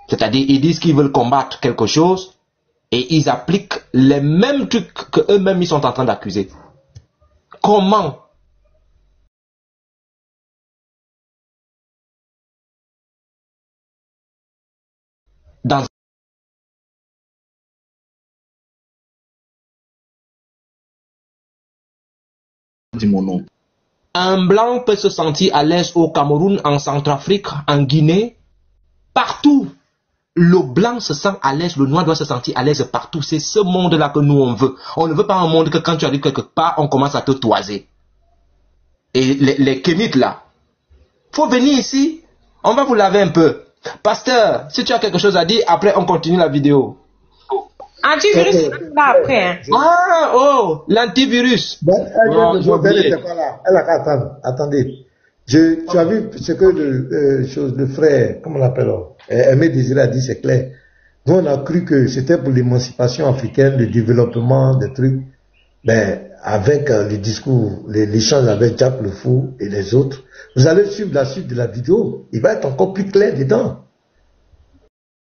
C'est-à-dire, ils disent qu'ils veulent combattre quelque chose et ils appliquent les mêmes trucs qu'eux-mêmes ils sont en train d'accuser. Comment dans Dis mon nom. un blanc peut se sentir à l'aise au Cameroun, en Centrafrique, en Guinée, partout. Le blanc se sent à l'aise, le noir doit se sentir à l'aise partout. C'est ce monde-là que nous on veut. On ne veut pas un monde que quand tu arrives quelque part, on commence à te toiser. Et les kémites là, faut venir ici, on va vous laver un peu. Pasteur, si tu as quelque chose à dire, après on continue la vidéo. Antivirus, là après. Hein. Ah, oh, l'antivirus. Elle n'était pas là. Elle a qu'à attendre. Attendez. Tu as vu ce que le frère, comment on l'appelle, Aimé Désiré a dit, c'est clair. Nous, on a cru que c'était pour l'émancipation africaine, le développement des trucs. Mais avec le discours, l'échange avec Jack le Fou et les autres, vous allez suivre la suite de la vidéo. Il va être encore plus clair dedans.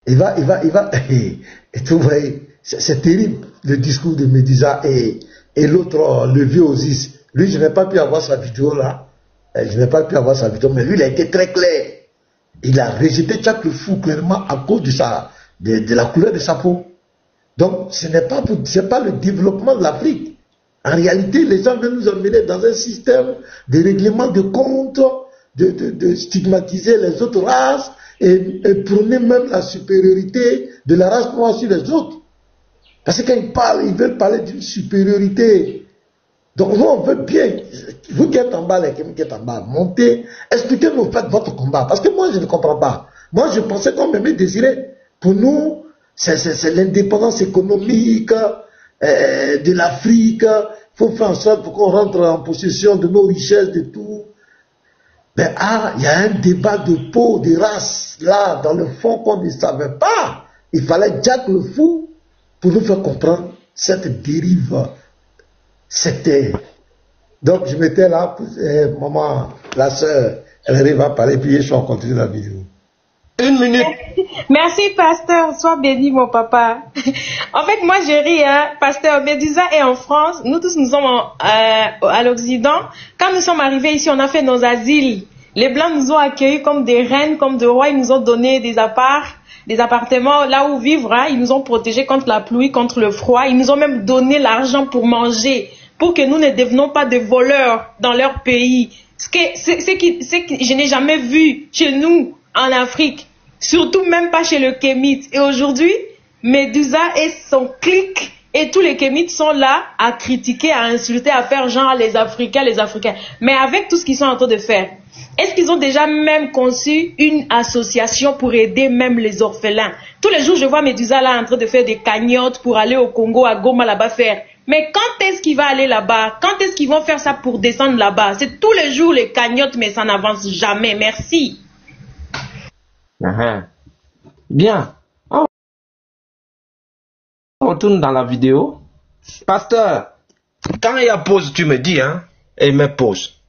Il va, et tout, vous voyez, c'est terrible, le discours de Médusa et l'autre, le vieux Osis. Lui, je n'ai pas pu avoir sa vidéo là. Je n'ai pas pu avoir sa vidéo, mais lui, il a été très clair. Il a rejeté Jack le Fou clairement à cause de la couleur de sa peau. Donc, ce n'est pas le développement de l'Afrique. En réalité, les gens veulent nous emmener dans un système de règlement de compte, de stigmatiser les autres races et prôner même la supériorité de la race noire sur les autres. Parce que quand ils veulent parler d'une supériorité. Donc nous, on veut bien, vous qui êtes en bas, les qui êtes en bas, montez, expliquez-nous, faites votre combat. Parce que moi, je ne comprends pas. Moi, je pensais qu'on m'aimait désirer. Pour nous, c'est l'indépendance économique de l'Afrique. Il faut faire en sorte pour qu'on rentre en possession de nos richesses, de tout. Mais il y a un débat de peau, de race, là, dans le fond, qu'on ne savait pas. Il fallait Jack le Fou pour nous faire comprendre cette dérive. C'était. Donc, je m'étais là, maman, la sœur, elle arrive à parler, puis je vais continuer la vidéo. 1 minute. Merci, pasteur. Sois béni, mon papa. En fait, moi, je ris, hein. Pasteur Médusa est en France. Nous tous, nous sommes à l'Occident. Quand nous sommes arrivés ici, on a fait nos asiles. Les Blancs nous ont accueillis comme des reines, comme des rois. Ils nous ont donné des appartements là où vivre. Hein. Ils nous ont protégés contre la pluie, contre le froid. Ils nous ont même donné l'argent pour manger, pour que nous ne devenions pas des voleurs dans leur pays. Ce que je n'ai jamais vu chez nous en Afrique, surtout même pas chez le Kémite. Et aujourd'hui, Médusa et son clique et tous les Kémites sont là à critiquer, à insulter, à faire genre les Africains. Mais avec tout ce qu'ils sont en train de faire, est-ce qu'ils ont déjà même conçu une association pour aider même les orphelins? Tous les jours, je vois Médusa là en train de faire des cagnottes pour aller au Congo, à Goma là-bas faire. Mais quand est-ce qu'il va aller là-bas? Quand est-ce qu'ils vont faire ça pour descendre là-bas? C'est tous les jours les cagnottes, mais ça n'avance jamais. Merci. Bien. On retourne dans la vidéo. Pasteur, quand il y a pause, tu me dis, hein, et me pause.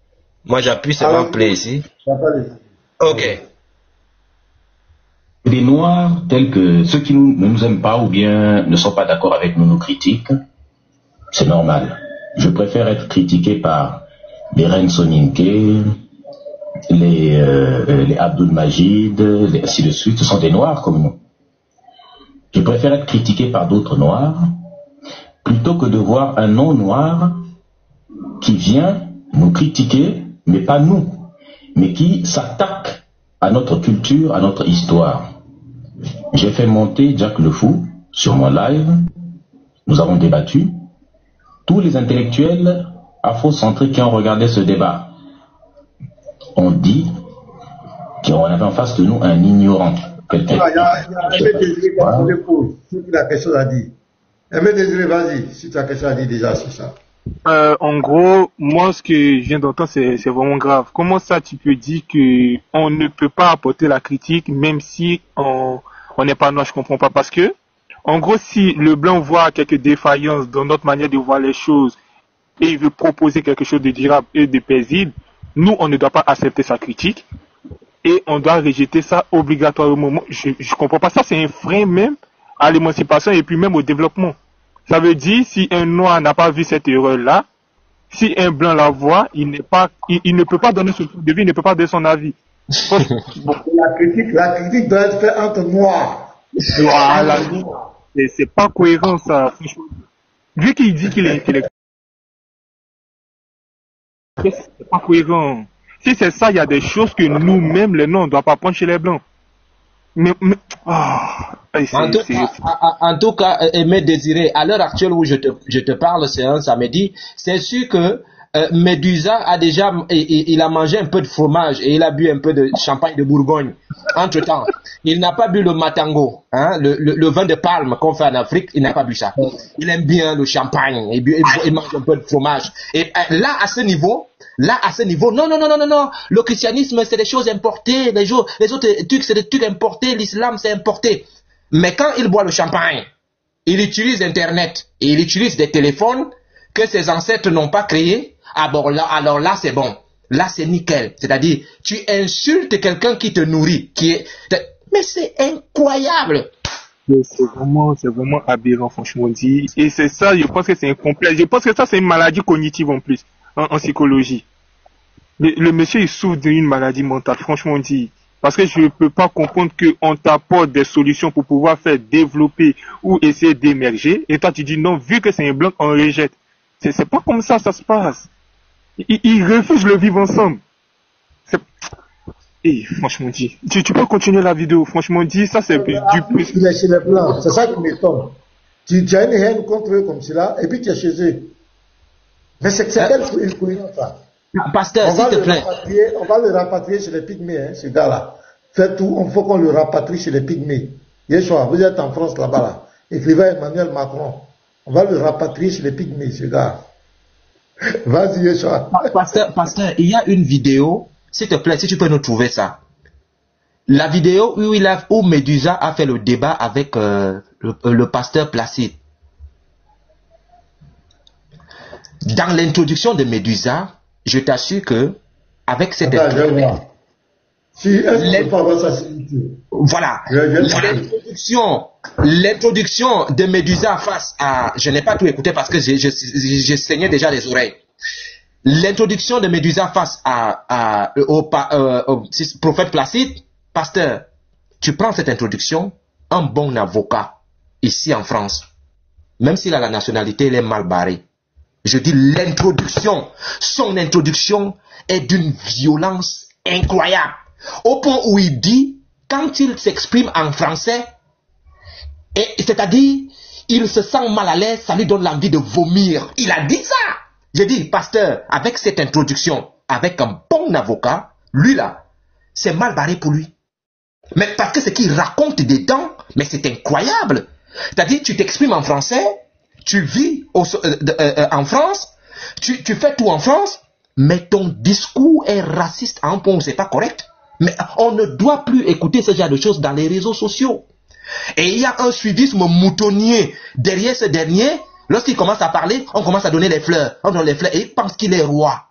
Moi, j'appuie seulement play ici. Ok. Des Noirs tels que ceux qui ne nous aiment pas ou bien ne sont pas d'accord avec nos critiques, c'est normal. Je préfère être critiqué par les reines Soninké, les Abdul Majid, ainsi de suite. Ce sont des Noirs comme nous. Je préfère être critiqué par d'autres Noirs plutôt que de voir un non-Noir qui vient nous critiquer, mais pas nous, mais qui s'attaque à notre culture, à notre histoire. J'ai fait monter Jack le Fou sur mon live. Nous avons débattu. Tous les intellectuels afrocentrés qui ont regardé ce débat ont dit qu'on avait en face de nous un ignorant. Il y a Aimé Désiré qui a quelque chose à dire. Aimé Désiré, vas-y, si tu as quelque chose à dire déjà sur ça. En gros, moi, ce que je viens d'entendre, c'est vraiment grave. Comment ça, tu peux dire qu'on ne peut pas apporter la critique, même si on n'est pas noir? Je comprends pas. Parce que, en gros, si le blanc voit quelques défaillances dans notre manière de voir les choses et il veut proposer quelque chose de durable et de paisible, nous, on ne doit pas accepter sa critique et on doit rejeter ça obligatoirement. Je comprends pas. Ça, c'est un frein même à l'émancipation et puis même au développement. Ça veut dire, si un noir n'a pas vu cette erreur-là, si un blanc la voit, il ne peut pas donner son point de vue, il ne peut pas donner son avis. Bon. La critique doit être faite entre noirs. Voilà. C'est pas cohérent, ça. Vu qu'il dit qu'il est intellectuel, c'est pas cohérent. Si c'est ça, il y a des choses que nous-mêmes, les Noirs, on ne doit pas prendre chez les Blancs. En tout cas, Aimé Désiré, à l'heure actuelle où je te parle, c'est un samedi, c'est sûr que Médusa a déjà, il a mangé un peu de fromage et il a bu un peu de champagne de Bourgogne. Entre-temps, il n'a pas bu le matango, hein, le vin de palme qu'on fait en Afrique, il n'a pas bu ça. Il aime bien le champagne, il mange un peu de fromage. Et là, à ce niveau, non, le christianisme, c'est des choses importées, les autres trucs, c'est des trucs importés, l'islam, c'est importé. Mais quand il boit le champagne, il utilise Internet, et il utilise des téléphones que ses ancêtres n'ont pas créés, alors là, c'est bon. Là, c'est nickel. C'est-à-dire, tu insultes quelqu'un qui te nourrit, mais c'est incroyable. C'est vraiment aberrant, franchement dit. Et c'est ça, je pense que c'est incomplet. Je pense que ça, c'est une maladie cognitive en plus, en psychologie. Le monsieur, il souffre d'une maladie mentale, franchement dit. Parce que je ne peux pas comprendre qu'on t'apporte des solutions pour pouvoir faire développer ou essayer d'émerger. Et toi, tu dis non, vu que c'est un blanc, on rejette. C'est pas comme ça se passe. Ils refusent le vivre ensemble. Franchement dit, tu peux continuer la vidéo, franchement dit, ça c'est du plus. Il est chez les blancs, c'est ça qui m'étonne. Tu as une haine contre eux comme cela, et puis tu es chez eux. Mais c'est quelle cohérence ça? Pasteur, s'il te plaît. On va le rapatrier chez les pygmées, hein, ce gars-là. Faites tout, il faut qu'on le rapatrie chez les pygmées. Yeshua, vous êtes en France là-bas, là. Écrivain Emmanuel Macron. On va le rapatrier chez les pygmées, ce gars. Vas-y, Yeshua. Pasteur, il y a une vidéo, s'il te plaît, si tu peux nous trouver ça. La vidéo où Médusa a fait le débat avec le pasteur Placide. Dans l'introduction l'introduction, je t'assure que avec cette introduction, voilà, l'introduction de Médusa face à, je n'ai pas tout écouté parce que je saignais déjà les oreilles. L'introduction de Médusa face au prophète Placide, pasteur, tu prends cette introduction, un bon avocat ici en France, même s'il a la nationalité, il est mal barré. Je dis l'introduction, son introduction est d'une violence incroyable. Au point où il dit, quand il s'exprime en français, c'est-à-dire, il se sent mal à l'aise, ça lui donne l'envie de vomir. Il a dit ça. Je dis, pasteur, avec cette introduction, avec un bon avocat, lui là, c'est mal barré pour lui. Mais parce que ce qu'il raconte dedans, mais c'est incroyable. C'est-à-dire, tu t'exprimes en français, tu vis en France, tu fais tout en France, mais ton discours est raciste à un point où c'est pas correct. Mais on ne doit plus écouter ce genre de choses dans les réseaux sociaux. Et il y a un suivisme moutonnier derrière ce dernier. Lorsqu'il commence à parler, on commence à donner les fleurs. On donne les fleurs et il pense qu'il est roi.